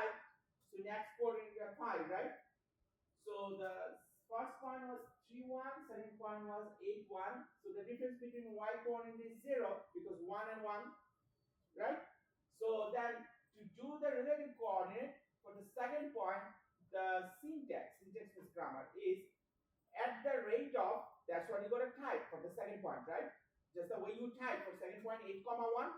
So next coordinate you have 5, right? So the first point was 3, 1, second point was 8, 1. So the difference between y coordinate is 0 because 1 and 1, right? So then to do the relative coordinate for the second point, the syntax is grammar, is at the rate of, that's what you're going to type for the second point, right? Just the way you type for second point 8, comma 1.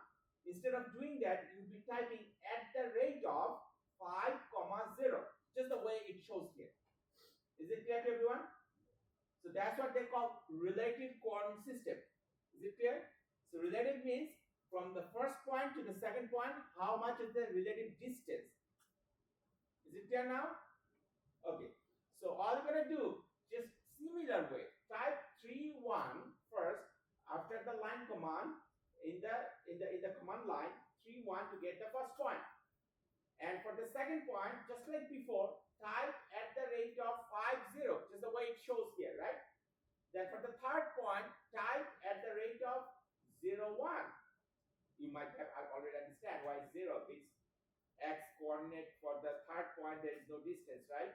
Instead of doing that, you'll be typing at the rate of 5, comma 0. Just the way it shows here. Is it clear to everyone? So that's what they call relative coordinate system. Is it clear? So relative means from the first point to the second point, how much is the relative distance? Is it clear now? Okay. So all you're gonna do, just similar way, type 3, 1 first after the line command in the command line 3, 1 to get the first point. And for the second point, just like before, type at the rate of 5, 0, just the way it shows here, right? Then for the third point, type at the rate of 0, 1. You might have already understand why 0 is x coordinate. For the third point, there is no distance, right?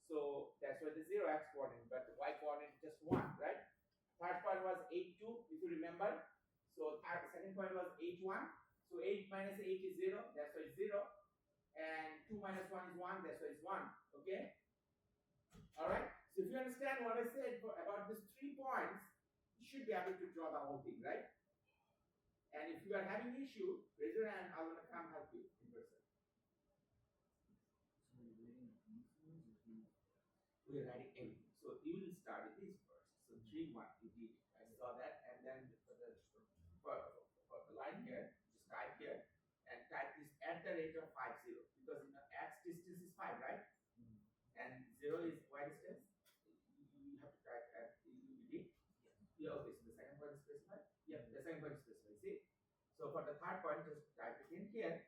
So that's why the 0x coordinate, but the y coordinate is just 1, right? Third point was 8, 2, if you remember. So second point was 8, 1. So 8 minus 8 is 0, that's why it's 0. And 2 minus 1 is 1, that's why it's 1. Okay? All right? So if you understand what I said about these 3 points, you should be able to draw the whole thing, right? And if you are having issue, raise your hand, I'm going to come help you in person. We're writing everything. So you will start with this first. So 3, 1, you did it. I saw that. And then for the line here, just type here and type this at the rate of 5, 0. Because you know, x distance is 5, right? And 0 is y distance. You have to type at you did. Yeah, okay. So the second point is specified. Yeah, the second point is specified. See? So for the third point, just type it in here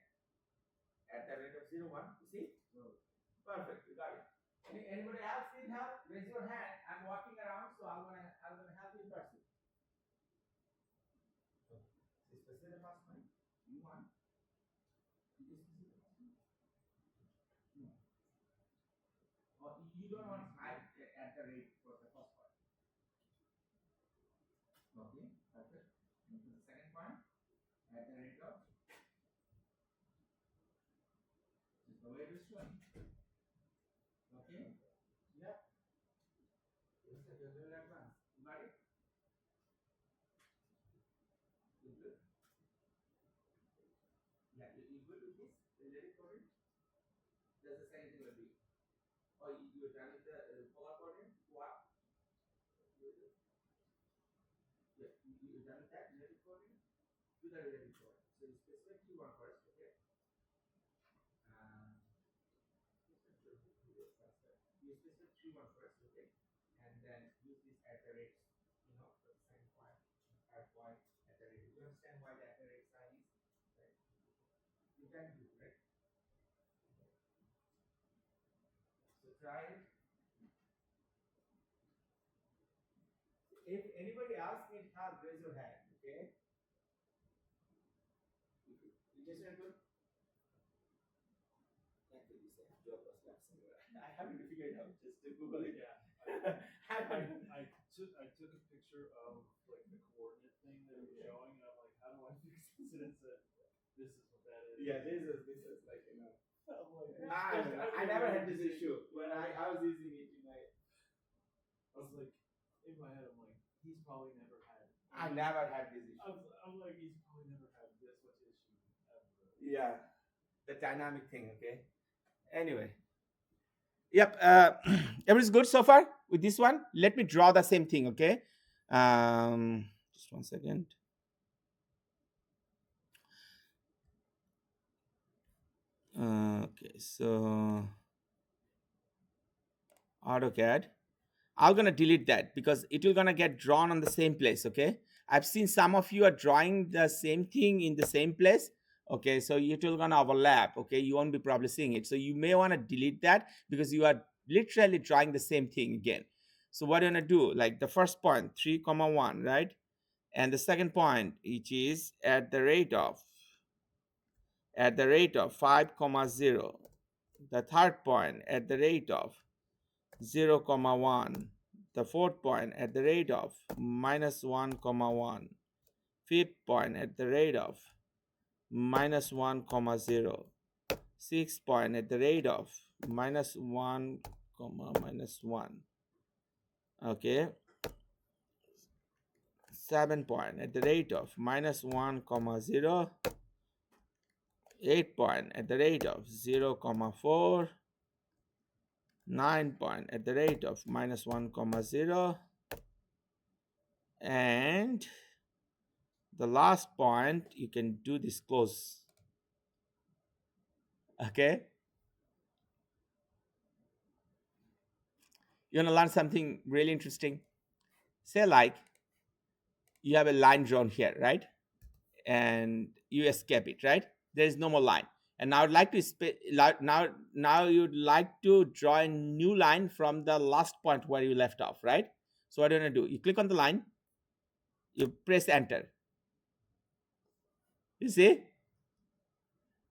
at the rate of 0, 1. You see? Perfect. You got it. Anybody else need help? Raise your hand. I'm walking around, so I'm gonna help you in person. Is this the first one? You want? Is this the first one? No. Oh, you don't want to type at the rate for the first one. Okay, perfect. And for the second one, at the rate of, just the way it is showing. Okay. Yeah. Yes, sir. Just do it at once. You got it? Good. Yeah, you good with this? You ready for it? That's the same thing will be. Or you're done with the polar coordinate? What? Yeah, you're done with that relative coordinate? Do the relative coordinate. So you specify Q1 first, okay? You specify Q1 first, okay? And then use this at the rate, for the second point, third point, at the rate. You understand why the at the rate sign is? Right? You can do it, right? So try it. If anybody else needs help, raise your hand, okay? You just want to I haven't figured it out. Just to Google it. Yeah. I I took a picture of like the coordinate thing that it was showing, and I'm like, how do I fix this? And it said, this is what that is. Yeah, this is like I'm like, I never had this issue when I was using it in my. I was like, in my head, I'm like, he's probably never had. I never had this issue. I'm like, he's probably never had this much issue ever. Yeah, the dynamic thing. Okay. Anyway. Yep. Everything's good so far with this one. Let me draw the same thing. Okay. Just one second. Okay. So AutoCAD. I'm gonna delete that because it will gonna get drawn on the same place. Okay, I've seen some of you are drawing the same thing in the same place. Okay, so it will gonna overlap. Okay, you won't be probably seeing it, so you may want to delete that because you are literally drawing the same thing again. So what are you gonna do? Like the first point, 3 comma 1, right? And the second point, which is at the rate of 5 comma 0. The third point at the rate of 0 comma 1. The fourth point at the rate of -1 comma 1. Fifth point at the rate of -1 comma 0. Sixth point at the rate of -1 comma -1. Okay. 7 point at the rate of -1 comma 0. 8 point at the rate of 0 comma 4. 9 point at the rate of -1 comma 0. And the last point, you can do this close. Okay, you're gonna learn something really interesting. Say like you have a line drawn here, right? And you escape it, right? There is no more line, and now I'd like to now you'd like to draw a new line from the last point where you left off, right? So what are you gonna do? You click on the line, you press enter. You see,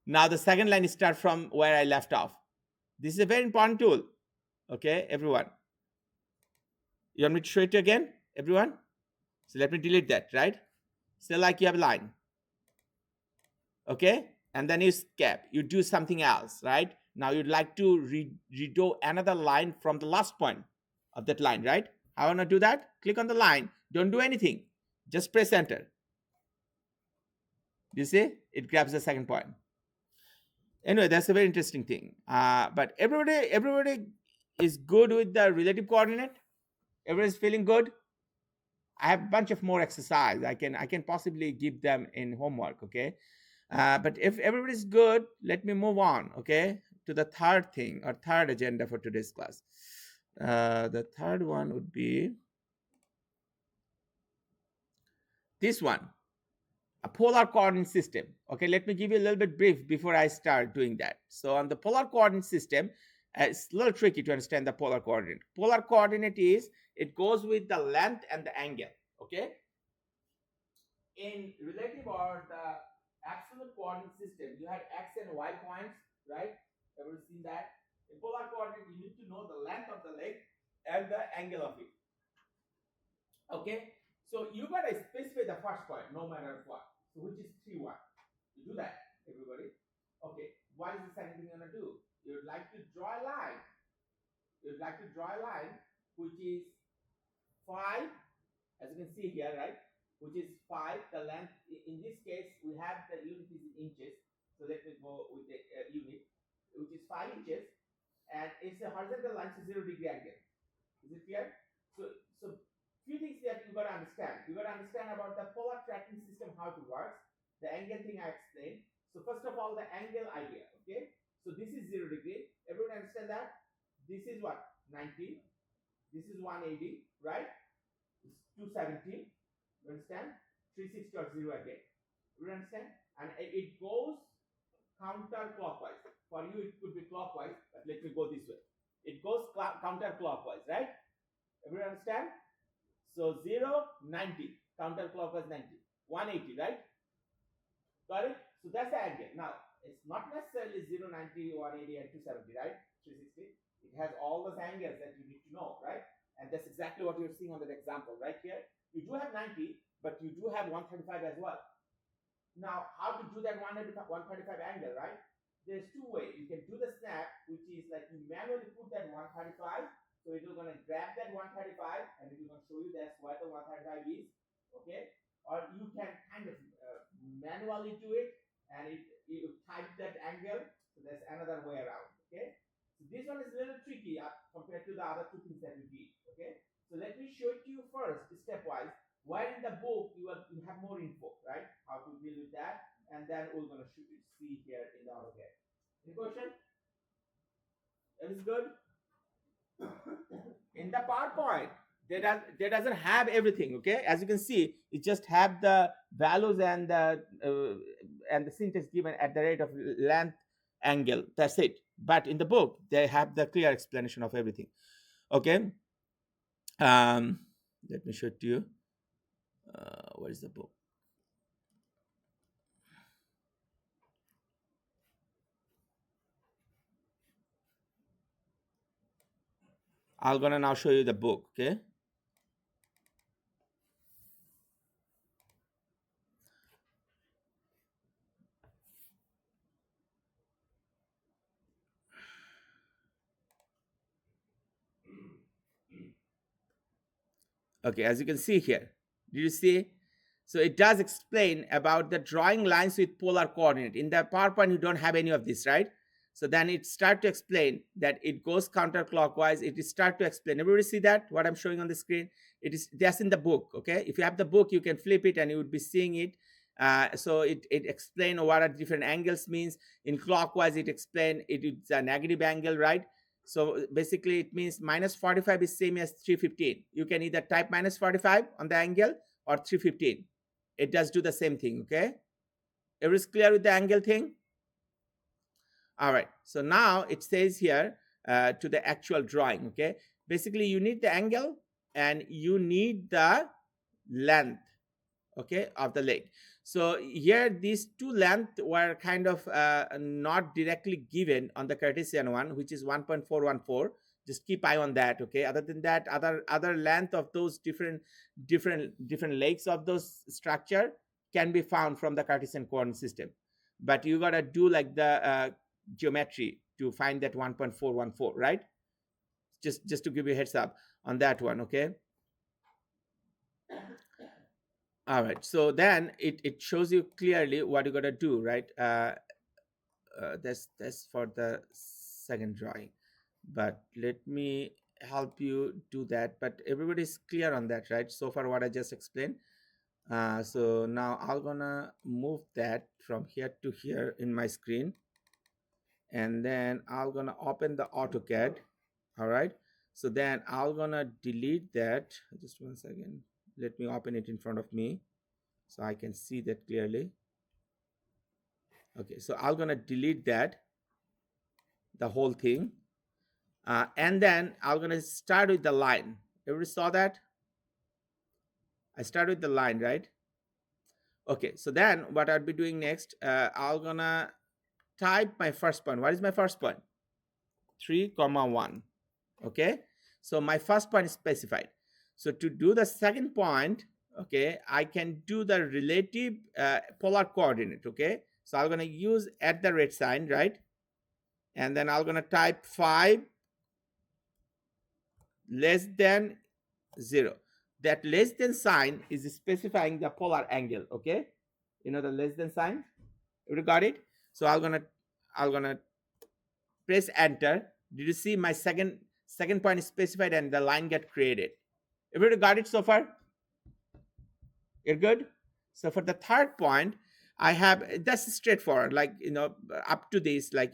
now the second line starts from where I left off. This is a very important tool. Okay, everyone, you want me to show it to you again, everyone? So let me delete that, right? So like you have a line, okay? And then you skip, you do something else, right? Now you'd like to redo another line from the last point of that line, right? How want to do that? Click on the line, don't do anything, just press enter. You see, it grabs the second point. Anyway, that's a very interesting thing. But everybody is good with the relative coordinate. Everybody's feeling good. I have a bunch of more exercise. I can possibly give them in homework. Okay, but if everybody's good, let me move on. Okay, to the third thing or third agenda for today's class. The third one would be this one, a polar coordinate system. Okay, let me give you a little bit brief before I start doing that. So on the polar coordinate system, it's a little tricky to understand the polar coordinate. Polar coordinate is, it goes with the length and the angle. Okay, in relative or the absolute coordinate system, you had x and y points, right? Ever seen that? In polar coordinate, you need to know the length of the leg and the angle of it. Okay, so you gotta specify the first point, no matter what. So which is 3, 1. You do that, everybody. Okay, what is the second thing you're gonna do? You'd like to draw a line. You'd like to draw a line which is 5, as you can see here, right? Which is 5. The length, in this case, we have the unit is in inches. So let me go with the unit, which is 5 inches, and it's a horizontal line, so 0 degree angle. Is it clear? So few things that you got to understand. You got to understand about the polar tracking system, how it works. The angle thing I explained. So first of all, the angle idea. Okay. So this is 0 degree. Everyone understand that? This is what? 90. This is 180, right? It's 270. You understand? 360 or 0 again. You understand? And it goes counterclockwise. For you, it could be clockwise, but let me go this way. It goes counterclockwise, right? Everyone understand? So 0, 90. Counterclockwise 90. 180, right? Got it? So that's the angle. Now, it's not necessarily 0, 90, 180, and 270, right? 360. It has all those angles that you need to know, right? And that's exactly what you're seeing on that example right here. You do have 90, but you do have 135 as well. Now, how to do that 135 angle, right? There's two ways. You can do the snap, which is like you manually put that 135. So it will gonna grab that 135 and it will gonna show you that's where the 135 is. Okay? Or you can kind of manually do it and you type that angle. So that's another way around. Okay? So this one is a little tricky compared to the other two things that we did. Okay? So let me show it to you first, stepwise. Where in the book you have more info, right? How to deal with that, and then we're gonna see here in the AutoCAD. Any question? That is good. In the PowerPoint, there doesn't have everything. Okay, as you can see, it just have the values and the syntax given at the rate of length, angle. That's it. But in the book, they have the clear explanation of everything. Okay. Um, let me show it to you. Where is the book? I'm gonna now show you the book. Okay. Okay, as you can see here, did you see? So it does explain about the drawing lines with polar coordinate. In the PowerPoint, you don't have any of this, right? So then it start to explain that it goes counterclockwise. It is start to explain. Everybody see that what I'm showing on the screen? It is that's in the book. Okay, if you have the book, you can flip it and you would be seeing it. So it explain what are different angles means. In clockwise, it explain it is a negative angle, right? So basically, it means minus 45 is same as 315. You can either type minus 45 on the angle or 315. It does do the same thing, okay? Everybody's clear with the angle thing? All right. So now it says here to the actual drawing, okay? Basically, you need the angle and you need the length, okay, of the leg. So here these two length were kind of not directly given on the Cartesian one, which is 1.414. Just keep eye on that, okay? Other than that, other length of those different legs of those structure can be found from the Cartesian coordinate system. But you gotta do like the geometry to find that 1.414, right? Just to give you a heads up on that one, okay? All right, so then it shows you clearly what you gotta do, right? That's for the second drawing, but let me help you do that. But everybody's clear on that, right? So far, what I just explained. So now I'm gonna move that from here to here in my screen, and then I'm gonna open the AutoCAD. All right. So then I'm gonna delete that. Just one second. Let me open it in front of me so I can see that clearly. Okay, so I'm gonna delete that, the whole thing, and then I'm gonna start with the line. Everybody saw that? I start with the line, right? Okay, so then what I'll be doing next, I'm gonna type my first point. What is my first point? 3 comma 1. Okay, so my first point is specified. So to do the second point, okay, I can do the relative polar coordinate. Okay, so I'm gonna use at the red sign, right? And then I'm gonna type 5 less than 0. That less than sign is specifying the polar angle. Okay, you know the less than sign. You got it? So I'm gonna press enter. Did you see my second point is specified and the line get created? Everybody got it so far? You're good? So for the third point, I have that's straightforward, like up to this, like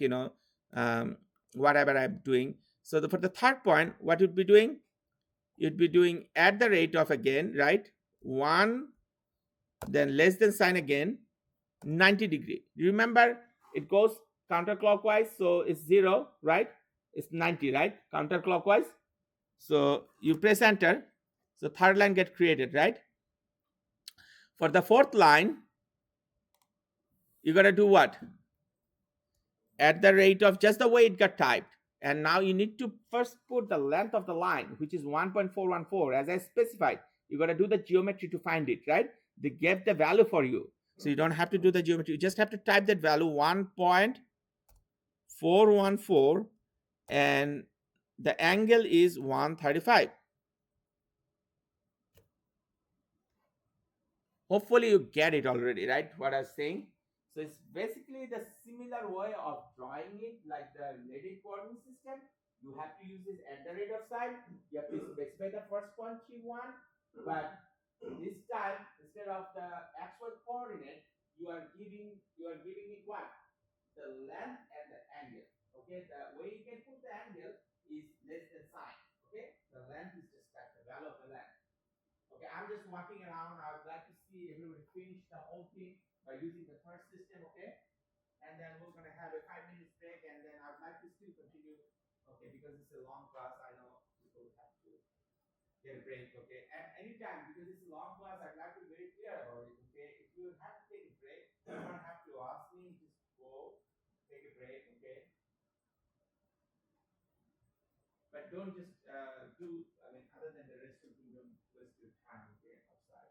um, whatever I'm doing. So for the third point, what you'd be doing? You'd be doing at the rate of again, right? 1, then less than sign again, 90 degree. You remember it goes counterclockwise, so it's 0, right? It's 90, right? Counterclockwise. So you press enter. So third line get created, right? For the fourth line, you gotta do what? At the rate of just the way it got typed. And now you need to first put the length of the line, which is 1.414, as I specified. You gotta do the geometry to find it, right? They gave the value for you. So you don't have to do the geometry. You just have to type that value 1.414, and the angle is 135. Hopefully you get it already, right? What I was saying. So it's basically the similar way of drawing it like the relative coordinate system. You have to use this at the rate of sign. You have to specify the first point 3, 1, but this time instead of the actual coordinate, you are giving it what? The length and the angle. Okay, the way you can put the angle is less than sign. Okay, the length walking around. I would like to see everybody finish the whole thing by using the third system, okay? And then we're gonna have a 5 minutes break, and then I'd like to still continue, okay? Because it's a long class, I know people have to get a break, okay? At any time, because it's a long class, I'd like to be very clear about it, okay? If you have to take a break, you don't have to ask me, just go, take a break, okay? But don't just other than the restroom thing, don't waste your time, okay, outside.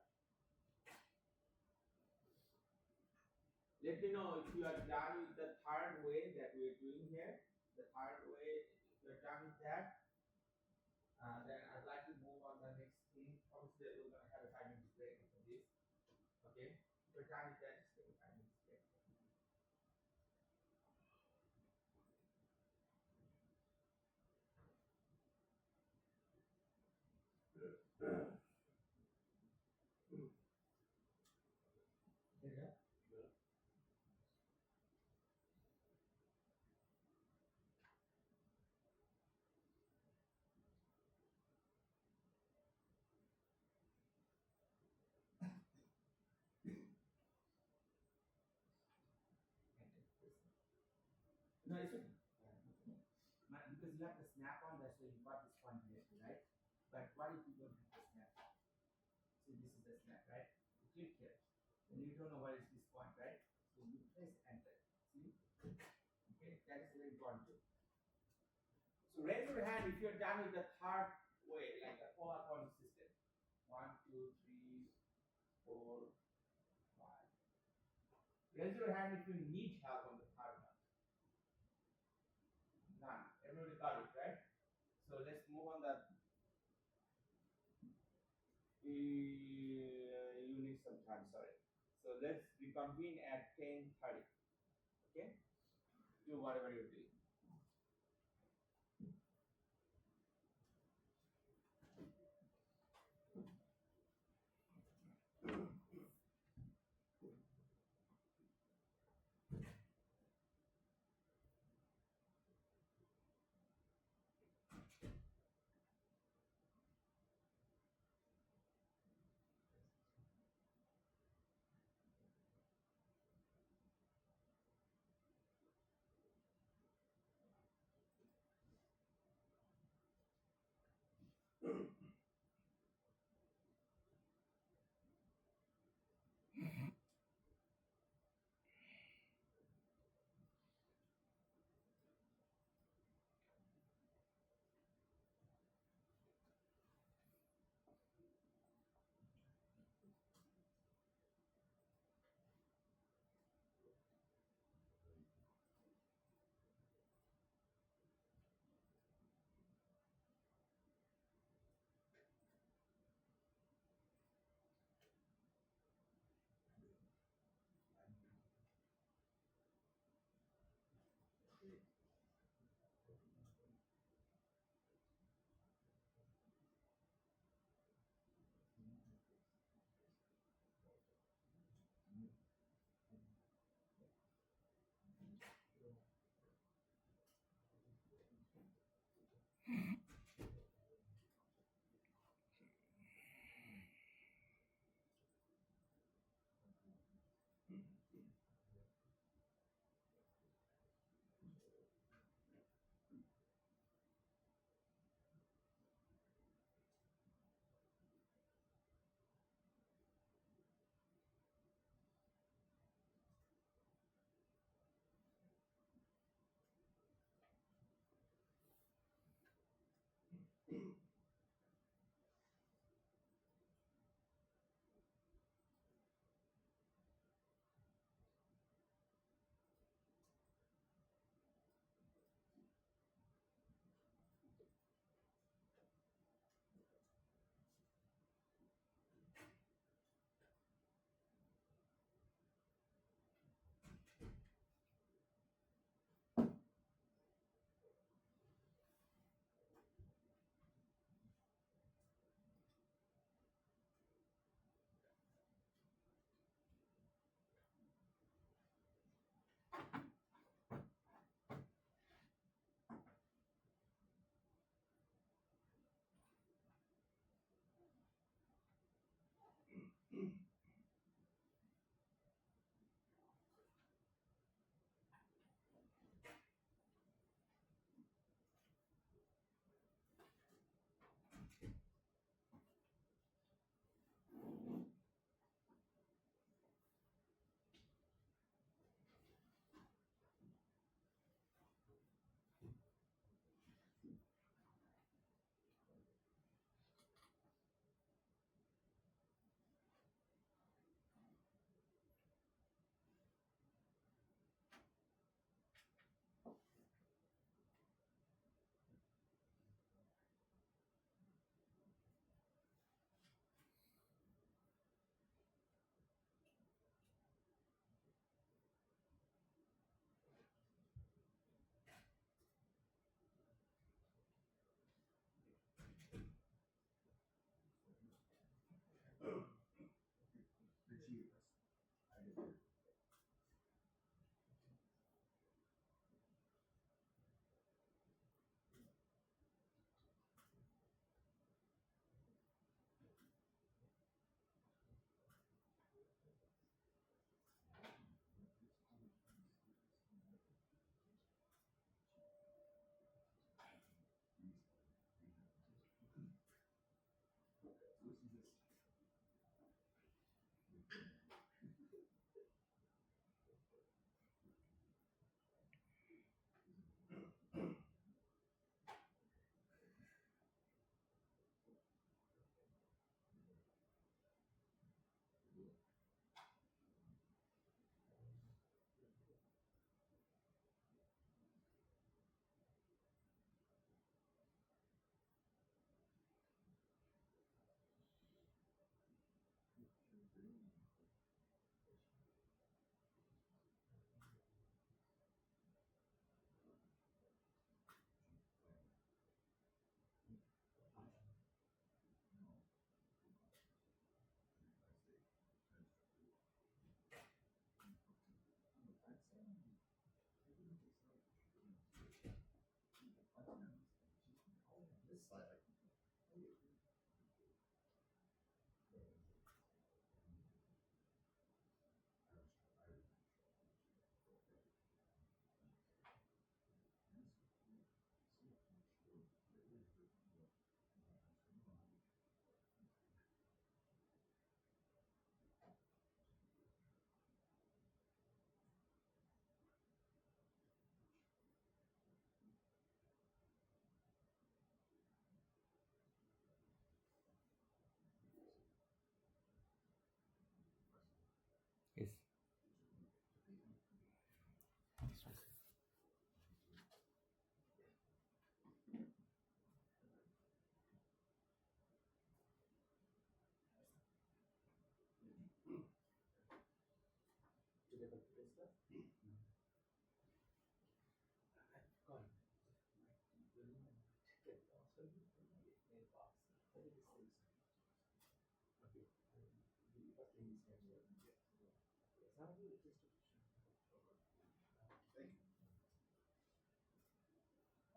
Let me know if you are done with the third way that we're doing here. The third way, if you're done with that, then I'd like to move on the next thing. Obviously, we're going to have a 5 minutes break for this. Okay? If you're done with that, just take a 5 minutes break. There you go. No, it's okay. Because you have the snap on, that's why you got this point here, right? But what if you don't have the snap? So this is the snap, right? You click here. And you don't know what is this point, right? So you press enter. See? Okay, that is very important too. So raise your hand if you're done with the third way, like the full accounting system. 1, 2, 3, 4, 5. Raise your hand if you need help on the third one. None. Everybody got it, right? So let's move on the. You need some time, sorry. So let's reconvene at 10:30. Okay? Do whatever you're doing.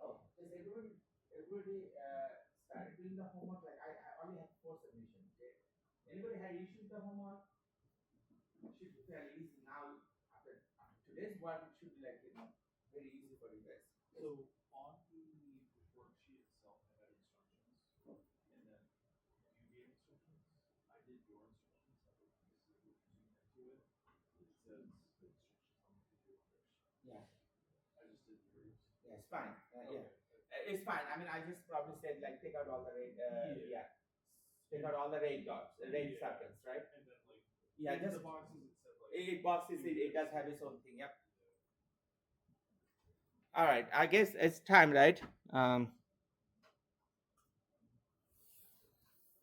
Oh, does everybody started doing the homework? Like I only have 4 submissions. Okay? Anybody had issues with the homework? Should be fairly easy now. After today's work, it should be like very easy for you guys. So on the worksheet itself, I had instructions, and then you gave instructions. I did your instructions. I think this is what you're zoom into it. It says the instructions on the video first. Yeah, I just did yours. yeah, it's fine. Okay. Yeah, it's fine. I mean, I just probably said like take out all the red. Yeah. Take out all the red dots, red Yeah. circles, right? And then like Yeah, in just the boxes it said like it does have its own thing. Yep. All right. I guess it's time, right?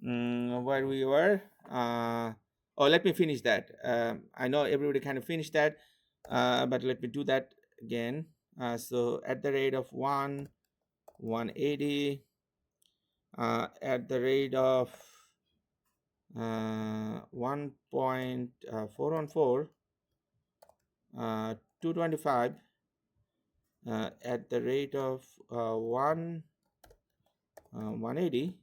Where we were. Let me finish that. I know everybody kind of finished that, but let me do that again. So at the rate of 180, at the rate of 1.414, 225, at the rate of 180.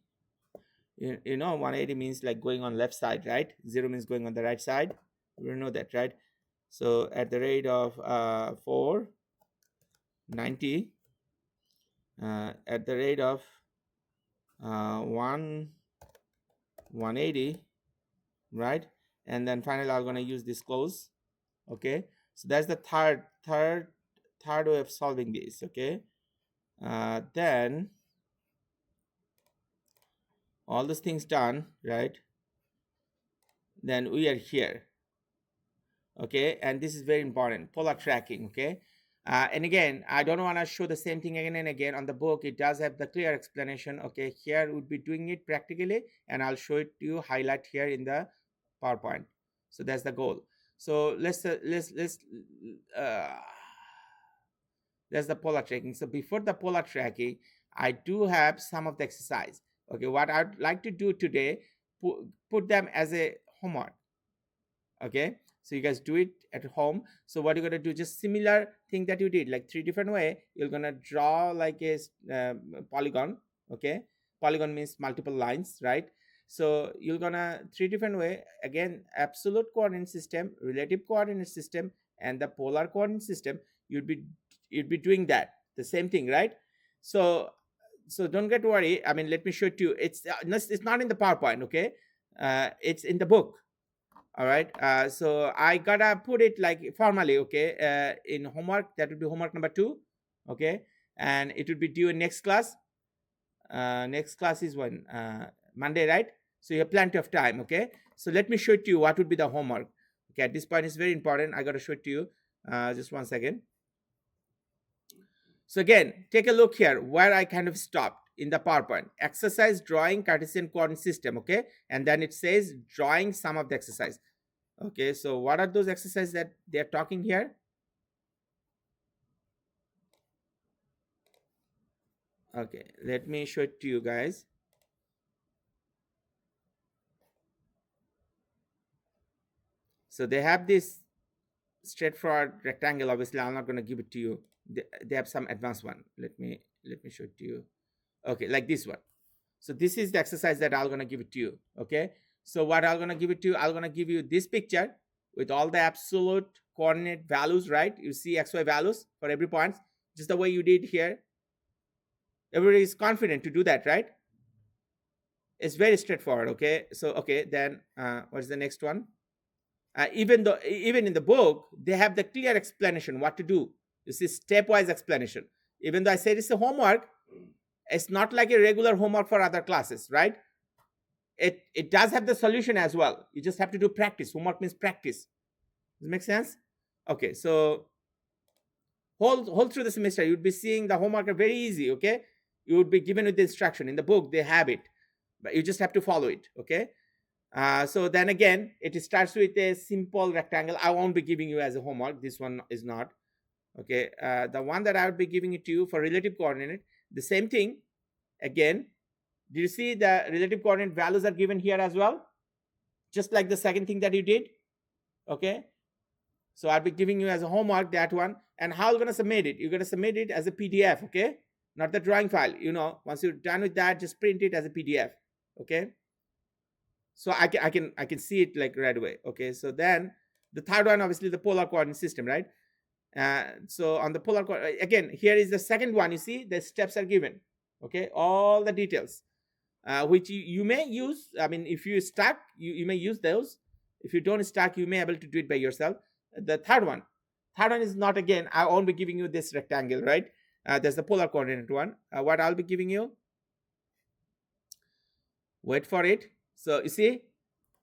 You know 180 means like going on left side, right? 0 means going on the right side. We know that, right? So at the rate of 490, at the rate of 180, right? And then finally I'm going to use this close. Okay, so that's the third way of solving this. Okay, then all those things done, right? Then we are here. Okay, and this is very important, polar tracking. Okay, and again, I don't want to show the same thing again and again. On the book it does have the clear explanation. Okay, here we'll be doing it practically, and I'll show it to you, highlight here in the PowerPoint. So that's the goal. So let's that's the polar tracking. So before the polar tracking, I do have some of the exercise. Okay, what I'd like to do today, put them as a homework. Okay, so you guys do it at home. So what you're gonna do, just similar thing that you did, like 3 different way. You're gonna draw like a polygon. Okay, polygon means multiple lines, right? So you're gonna 3 different way, again, absolute coordinate system, relative coordinate system, and the polar coordinate system. You'd be doing that, the same thing, right? So don't get worried. I mean, let me show it to you. It's not in the PowerPoint. Okay, it's in the book. All right, so I gotta put it like formally. Okay, in homework, that would be homework number 2. Okay, and it would be due in next class. Next class is when Monday, right? So you have plenty of time. Okay, so let me show it to you what would be the homework. Okay, at this point it's very important. I gotta show it to you. Just 1 second. So again, take a look here where I kind of stopped in the PowerPoint. Exercise drawing Cartesian coordinate system. Okay, and then it says drawing some of the exercise. Okay, so what are those exercises that they're talking here? Okay, let me show it to you guys. So they have this straightforward rectangle. Obviously, I'm not going to give it to you. They have some advanced one. Let me show it to you. Okay, like this one. So this is the exercise that I'm going to give it to you. Okay, so what I'm going to give it to you, I'm going to give you this picture with all the absolute coordinate values, right? You see xy values for every point, just the way you did here. Everybody is confident to do that, right? It's very straightforward. Okay, so okay, then what's the next one? Even in the book they have the clear explanation what to do. You see, stepwise explanation. Even though I said it's a homework, it's not like a regular homework for other classes, right? It does have the solution as well. You just have to do practice. Homework means practice. Does it make sense? Okay, so whole through the semester you would be seeing the homework are very easy. Okay, you would be given with the instruction in the book. They have it, but you just have to follow it. Okay, So then again, it starts with a simple rectangle. I won't be giving you as a homework. This one is not. Okay. The one that I would be giving it to you for relative coordinate, the same thing. Again, do you see the relative coordinate values are given here as well? Just like the second thing that you did. Okay. So I'll be giving you as a homework that one. And how you're going to submit it? You're going to submit it as a PDF. Okay. Not the drawing file. Once you're done with that, just print it as a PDF. Okay. So I can see it like right away. Okay. So then the third one, obviously the polar coordinate system, right? So on the polar coordinate, again, here is the second one. You see the steps are given. Okay. All the details, which you may use. I mean, if you stack, you may use those. If you don't stack, you may able to do it by yourself. The third one is not, again, I won't be giving you this rectangle, right? There's the polar coordinate one. What I'll be giving you, wait for it. So you see,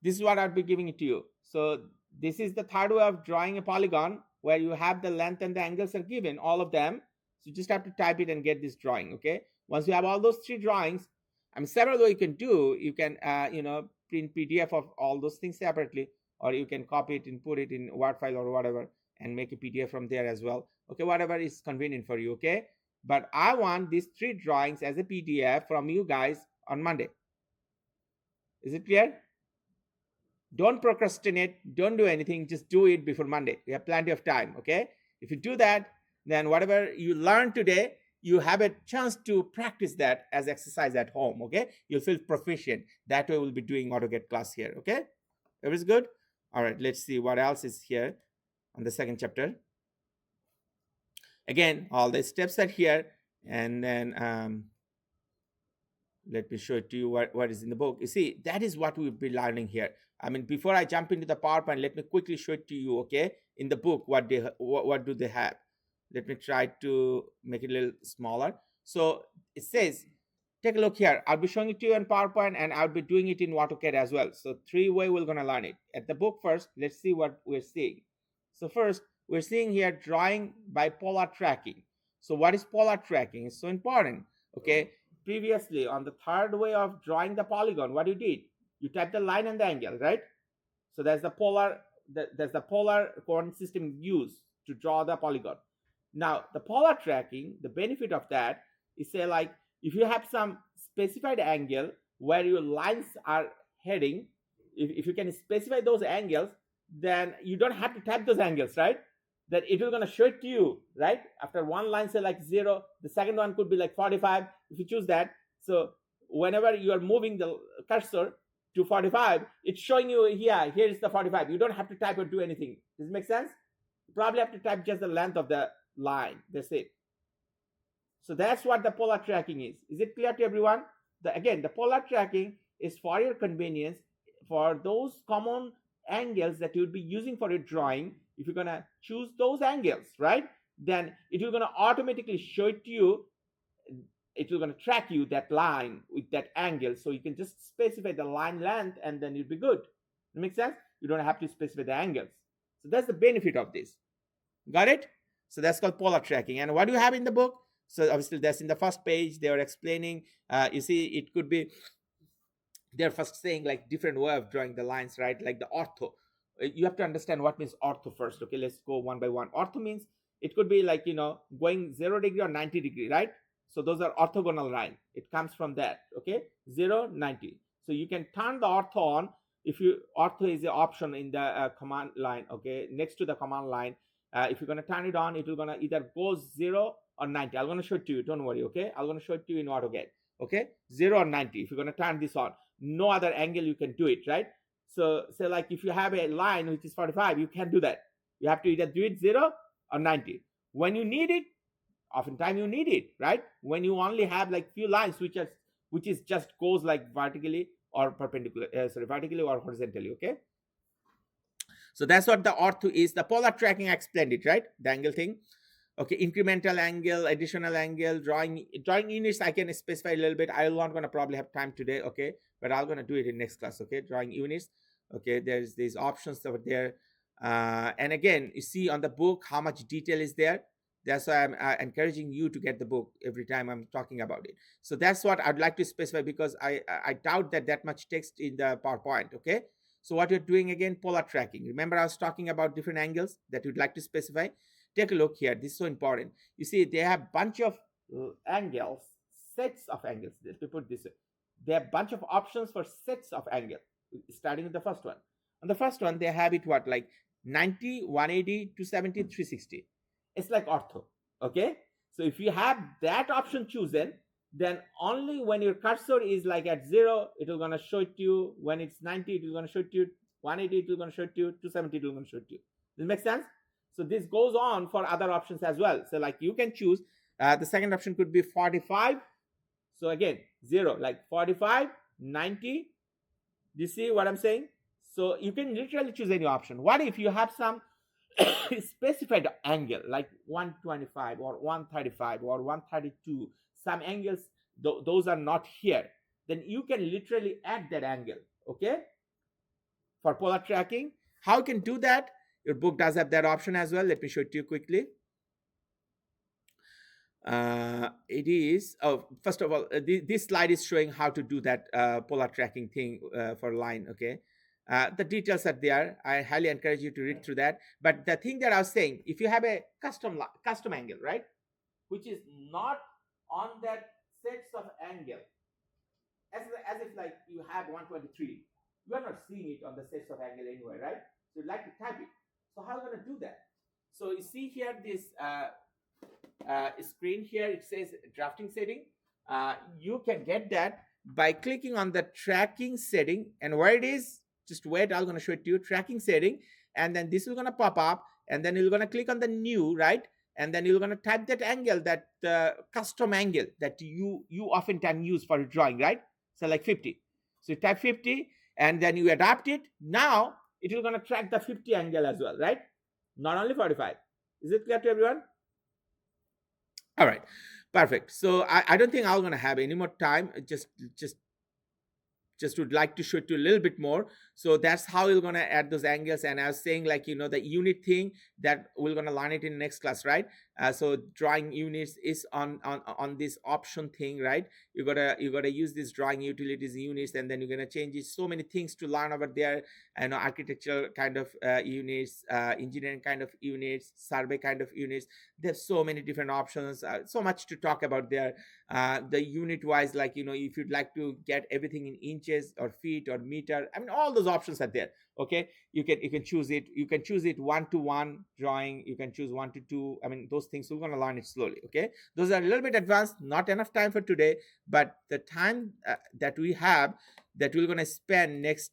this is what I'll be giving it to you. So this is the third way of drawing a polygon, where you have the length and the angles are given, all of them. So you just have to type it and get this drawing. Okay. Once you have all those three drawings, I mean, several ways you can do. You can print PDF of all those things separately, or you can copy it and put it in Word file or whatever and make a PDF from there as well. Okay, whatever is convenient for you. Okay, but I want these three drawings as a PDF from you guys on Monday. Is it clear? Don't procrastinate. Don't do anything. Just do it before Monday. We have plenty of time. Okay, if you do that, then whatever you learn today, you have a chance to practice that as exercise at home. Okay, you'll feel proficient. That way we'll be doing AutoCAD class here. Okay, everything's good. All right, let's see what else is here on the second chapter. Again, all the steps are here, and then let me show it to you what is in the book. You see, that is what we'll be learning here. I mean, before I jump into the PowerPoint, let me quickly show it to you. Okay, in the book, what do they have? Let me try to make it a little smaller. So it says, take a look here. I'll be showing it to you in PowerPoint, and I'll be doing it in AutoCAD as well. So three way we're going to learn it. At the book first, let's see what we're seeing. So first, we're seeing here drawing by polar tracking. So what is polar tracking? It's so important. Okay, previously on the third way of drawing the polygon, what you did? You type the line and the angle, right? So there's the polar coordinate system used to draw the polygon. Now, the polar tracking, the benefit of that is, say, like, if you have some specified angle where your lines are heading, if you can specify those angles, then you don't have to type those angles, right? That it will going to show it to you, right? After one line, say like 0, the second one could be like 45, if you choose that. So whenever you are moving the cursor to 45, it's showing you here is the 45. You don't have to type or do anything. Does it make sense? You probably have to type just the length of the line. That's it. So that's what the polar tracking is. Is it clear to everyone? Again, the polar tracking is for your convenience, for those common angles that you'll be using for your drawing. If you're going to choose those angles, right, then it will going to automatically show it to you. It will going to track you that line with that angle. So you can just specify the line length, and then you'll be good. It makes sense? You don't have to specify the angles. So that's the benefit of this. Got it? So that's called polar tracking. And what do you have in the book? So obviously that's in the first page. They are explaining. You see, it could be, they're first saying like different way of drawing the lines, right? Like the ortho. You have to understand what means ortho first. Okay, let's go one by one. Ortho means it could be like, going 0 degree or 90 degree, right? So those are orthogonal line. It comes from that. Okay, 0, 90. So you can turn the ortho on. If you ortho is the option in the command line. Okay, next to the command line. If you're going to turn it on, it will going to either go 0 or 90. I'm going to show it to you. Don't worry. Okay, I'm going to show it to you in AutoCAD. Okay, 0 or 90. If you're going to turn this on, no other angle you can do it, right? So say like if you have a line which is 45, you can't do that. You have to either do it 0 or 90. When you need it, oftentimes you need it, right? When you only have like few lines which is just goes like vertically or perpendicular, vertically or horizontally. Okay. So that's what the ortho is. The polar tracking, I explained it, right? The angle thing. Okay, incremental angle, additional angle, drawing units, I can specify a little bit. I'm not going to probably have time today, okay? But I'm going to do it in next class, okay? Drawing units, okay? There's these options over there. And again, you see on the book how much detail is there. That's why I'm encouraging you to get the book every time I'm talking about it. So that's what I'd like to specify, because I doubt that much text in the PowerPoint. Okay. So what you're doing again, polar tracking. Remember, I was talking about different angles that you'd like to specify. Take a look here. This is so important. You see, they have bunch of angles, sets of angles. Let me put this way. They have bunch of options for sets of angle. Starting with the first one. On the first one, they have it what, like 90, 180, 270, 360. It's like ortho. Okay. So if you have that option chosen, then only when your cursor is like at 0, it will gonna show it to you. When it's 90, it will gonna show it to you. 180, it will gonna show it to you. 270, it will gonna show it to you. Does it make sense? So this goes on for other options as well. So like you can choose. The second option could be 45. So again, 0, like 45, 90. Do you see what I'm saying? So you can literally choose any option. What if you have some specified angle, like 125 or 135 or 132? Some angles, those are not here. Then you can literally add that angle, okay? For polar tracking. How you can do that? Your book does have that option as well. Let me show it to you quickly. It is, oh, first of all, this slide is showing how to do that polar tracking thing for line, okay? The details are there. I highly encourage you to read through that. But the thing that I was saying, if you have a custom angle, right, which is not on that sets of angle, as if like you have 123, you are not seeing it on the sets of angle anywhere, right? So you'd like to type it. So how are you going to do that? So you see here this screen here, it says drafting setting. You can get that by clicking on the tracking setting, and where it is, just wait, I'm going to show it to you. Tracking setting, and then this is going to pop up, and then you're going to click on the new, right? And then you're going to type that angle, that custom angle that you oftentimes use for drawing, right? So like 50. So you type 50, and then you adapt it. Now it will going to track the 50 angle as well, right? Not only 45. Is it clear to everyone? All right, perfect. So I don't think I'm going to have any more time. Just would like to show it to you a little bit more. So that's how you're going to add those angles. And I was saying, like, you know, the unit thing that we're going to learn it in next class, right? So drawing units is on this option thing, right? You gotta use this drawing utilities units, and then you're gonna change it. So many things to learn over there. I know architectural kind of units, engineering kind of units, survey kind of units. There's so many different options. So much to talk about there. The unit wise, like, you know, if you'd like to get everything in inches or feet or meter, I mean, all those options are there. Okay, you can choose it. You can choose it 1-to-1 drawing. You can choose 1-to-2. I mean, those things we're going to learn it slowly. Okay, those are a little bit advanced, not enough time for today, but the time that we have, that we're going to spend next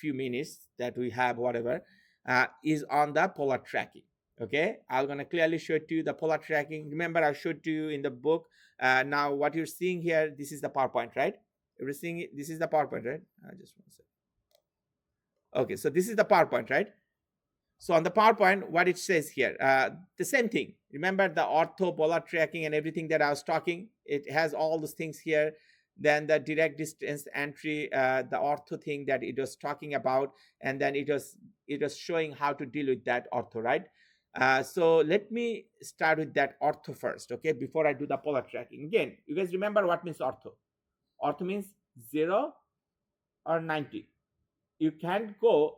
few minutes that we have, whatever, is on the polar tracking. Okay, I'm going to clearly show it to you, the polar tracking. Remember, I showed to you in the book. Now what you're seeing here, this is the PowerPoint, right? Everything, this is the PowerPoint, right? Just one second. Okay, so this is the PowerPoint, right? So on the PowerPoint, what it says here, the same thing. Remember the ortho, polar tracking, and everything that I was talking? It has all those things here. Then the direct distance entry, the ortho thing that it was talking about, and then it was showing how to deal with that ortho, right? So let me start with that ortho first, okay? Before I do the polar tracking. Again, you guys remember what means ortho? Ortho means 0 or 90. You can go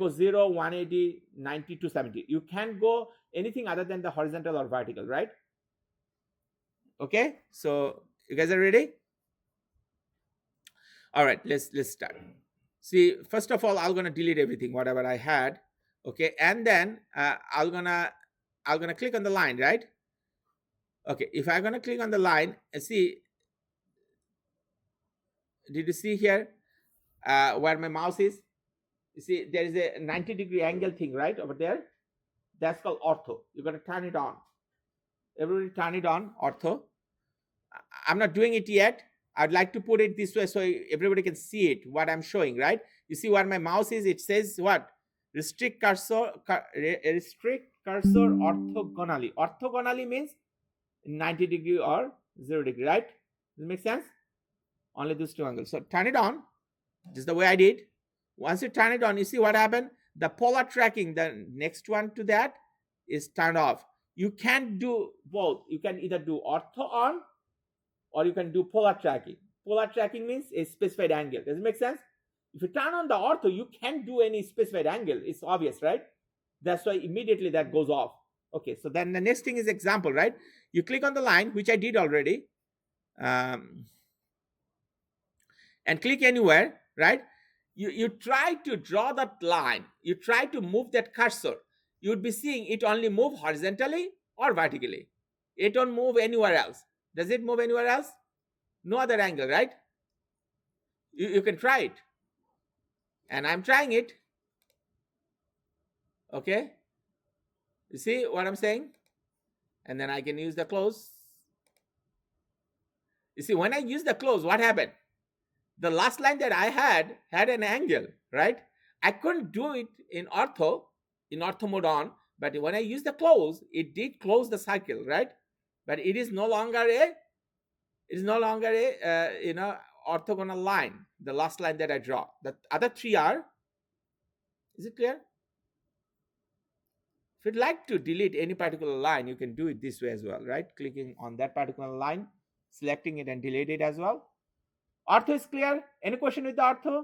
0, 180, 90, 270. You can't go anything other than the horizontal or vertical, right? Okay, so you guys are ready? All right, let's start. See, first of all, I'm gonna delete everything, whatever I had, okay, and then I'm gonna click on the line, right? Okay, if I'm gonna click on the line, see, did you see here where my mouse is? You see, there is a 90-degree angle thing right over there. That's called ortho. You're going to turn it on. Everybody turn it on, ortho. I'm not doing it yet. I'd like to put it this way so everybody can see it, what I'm showing, right? You see where my mouse is? It says what? Restrict cursor orthogonally. Orthogonally means 90 degree or 0 degree, right? Does it make sense? Only those two angles. So turn it on, just the way I did. Once you turn it on, you see what happened? The polar tracking, the next one to that, is turned off. you can do both. You can either do ortho on, or you can do polar tracking. Polar tracking means a specified angle. Does it make sense? If you turn on the ortho, you can't do any specified angle. It's obvious, right? That's why immediately that goes off. Okay, so then the next thing is example, right? You click on the line, which I did already, and click anywhere, right? You try to draw that line, you try to move that cursor, you would be seeing it only move horizontally or vertically. It don't move anywhere else. Does it move anywhere else? No other angle, right? You can try it. And I'm trying it. Okay? You see what I'm saying? And then I can use the close. You see, when I use the close, what happened? The last line that I had an angle, right? I couldn't do it in ortho mode on, but when I use the close, it did close the circle, right? But it is no longer a orthogonal line. The last line that I draw. The other three are. Is it clear? If you'd like to delete any particular line, you can do it this way as well, right? Clicking on that particular line, selecting it and delete it as well. Ortho is clear? Any question with the ortho?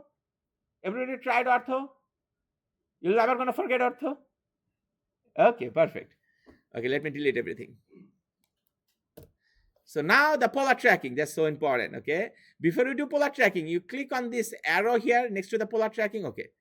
Everybody tried ortho? You're never going to forget ortho? Okay, perfect. Okay, let me delete everything. So now the polar tracking, that's so important, okay? Before you do polar tracking, you click on this arrow here next to the polar tracking. Okay,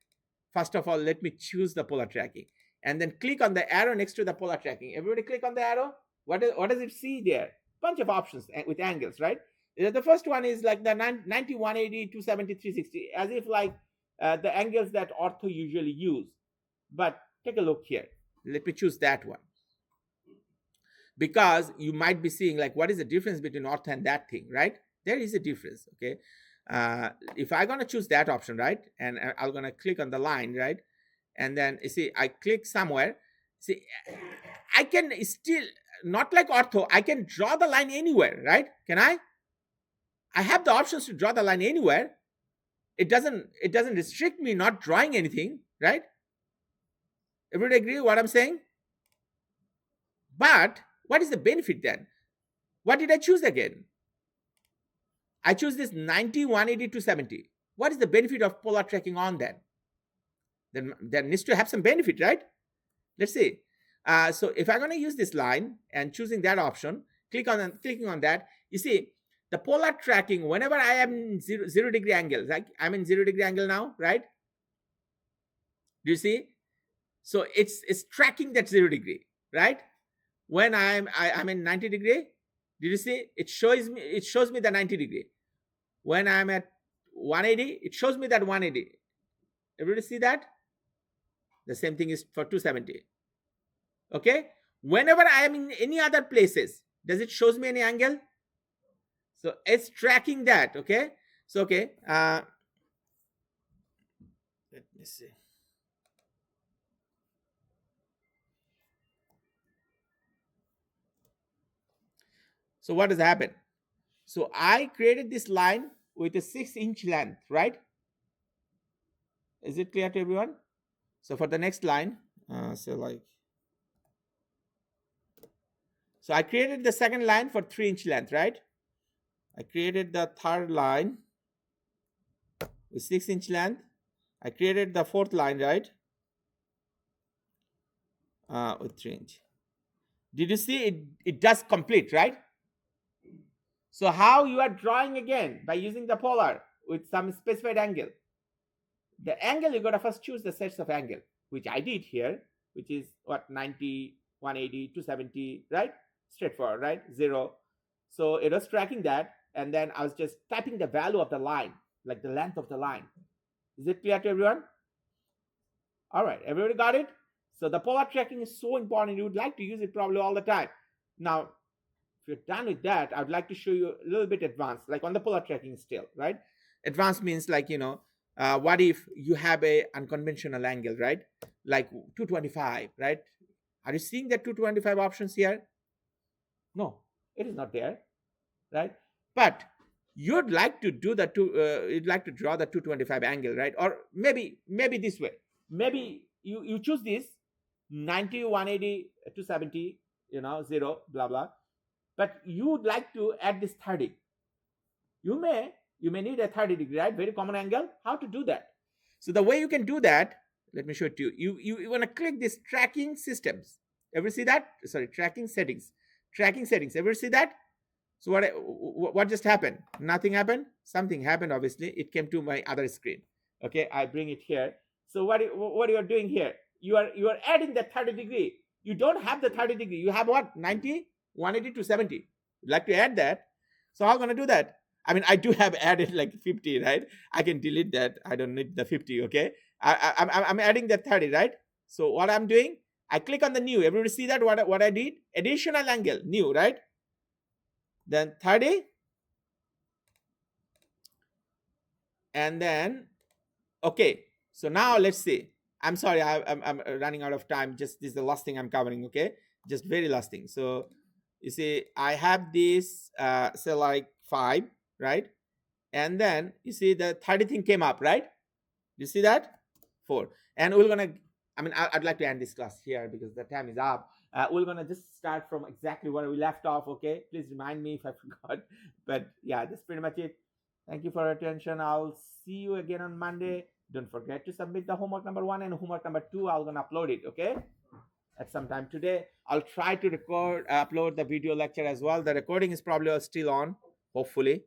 first of all, let me choose the polar tracking. And then click on the arrow next to the polar tracking. Everybody click on the arrow. What does it see there? Bunch of options with angles, right? The first one is like the 90, 180, 270, 360, as if like the angles that ortho usually use. But take a look here. Let me choose that one. Because you might be seeing like what is the difference between ortho and that thing, right? There is a difference, okay? If I'm going to choose that option, right? And I'm going to click on the line, right? And then you see, I click somewhere. See, I can still, not like ortho, I can draw the line anywhere, right? Can I? I have the options to draw the line anywhere. It doesn't restrict me not drawing anything, right? Everybody agree what I'm saying? But what is the benefit then? What did I choose again? I choose this 90, 180, 270. What is the benefit of polar tracking on that? Then there needs to have some benefit, right? Let's see. So if I'm going to use this line and choosing that option, clicking on that, you see the polar tracking, whenever I am in zero degree angle, like I'm in 0 degree angle now, right? Do you see? So it's tracking that 0 degree, right? When I'm in 90 degree, did you see? It shows me the 90 degree. When I'm at 180, it shows me that 180. Everybody see that? The same thing is for 270. Okay? Whenever I am in any other places, does it shows me any angle? So it's tracking that, okay? So, okay. Let me see. So what does happen? So I created this line with a 6-inch length, right? Is it clear to everyone? So for the next line, so I created the second line for 3-inch length, right? I created the third line with 6-inch length. I created the fourth line, right? With 3-inch. Did you see it does complete, right? So how you are drawing again? By using the polar with some specified angle. The angle, you got to first choose the sets of angle, which I did here, which is what, 90, 180, 270, right? Straightforward, right? 0. So it was tracking that, and then I was just typing the value of the line, like the length of the line. Is it clear to everyone? All right, everybody got it? So the polar tracking is so important. You would like to use it probably all the time. Now, if you're done with that, I would like to show you a little bit advanced, like on the polar tracking still, right? Advanced means like, what if you have a unconventional angle, right? Like 225, right? Are you seeing the 225 options here? No, it is not there, right? But you'd like to do you'd like to draw the 225 angle, right? Or maybe this way. Maybe you choose this 90, 180, 270, 0, blah blah. But you would like to add this 30. You may need a 30 degree, right? Very common angle. How to do that? So the way you can do that, let me show it to you. You want to click this tracking systems. Ever see that? Sorry, tracking settings. Tracking settings. Ever see that? So what just happened? Nothing happened. Something happened. Obviously, it came to my other screen. Okay, I bring it here. So what you are doing here? You are adding that 30 degree. You don't have the 30 degree. You have what? 90, 180 to 70. You'd like to add that. So how gonna do that? I mean, I do have added like 50, right? I can delete that. I don't need the 50. Okay, I'm adding that 30, right? So what I'm doing? I click on the new. Everybody see that what I did? Additional angle, new, right? Then 30, and then okay. So now let's see. I'm sorry, I'm running out of time. Just this is the last thing I'm covering. Okay, just very last thing. So you see, I have this say like 5, right? And then you see the 30 thing came up, right? You see that 4, and we're gonna. I mean, I'd like to end this class here because the time is up. We're gonna just start from exactly where we left off. Okay, please remind me if I forgot. But yeah, that's pretty much it. Thank you for your attention. I'll see you again on Monday. Don't forget to submit the homework number 1 and homework number 2. I'm gonna upload it. Okay, at some time today. I'll try to upload the video lecture as well. The recording is probably still on, hopefully.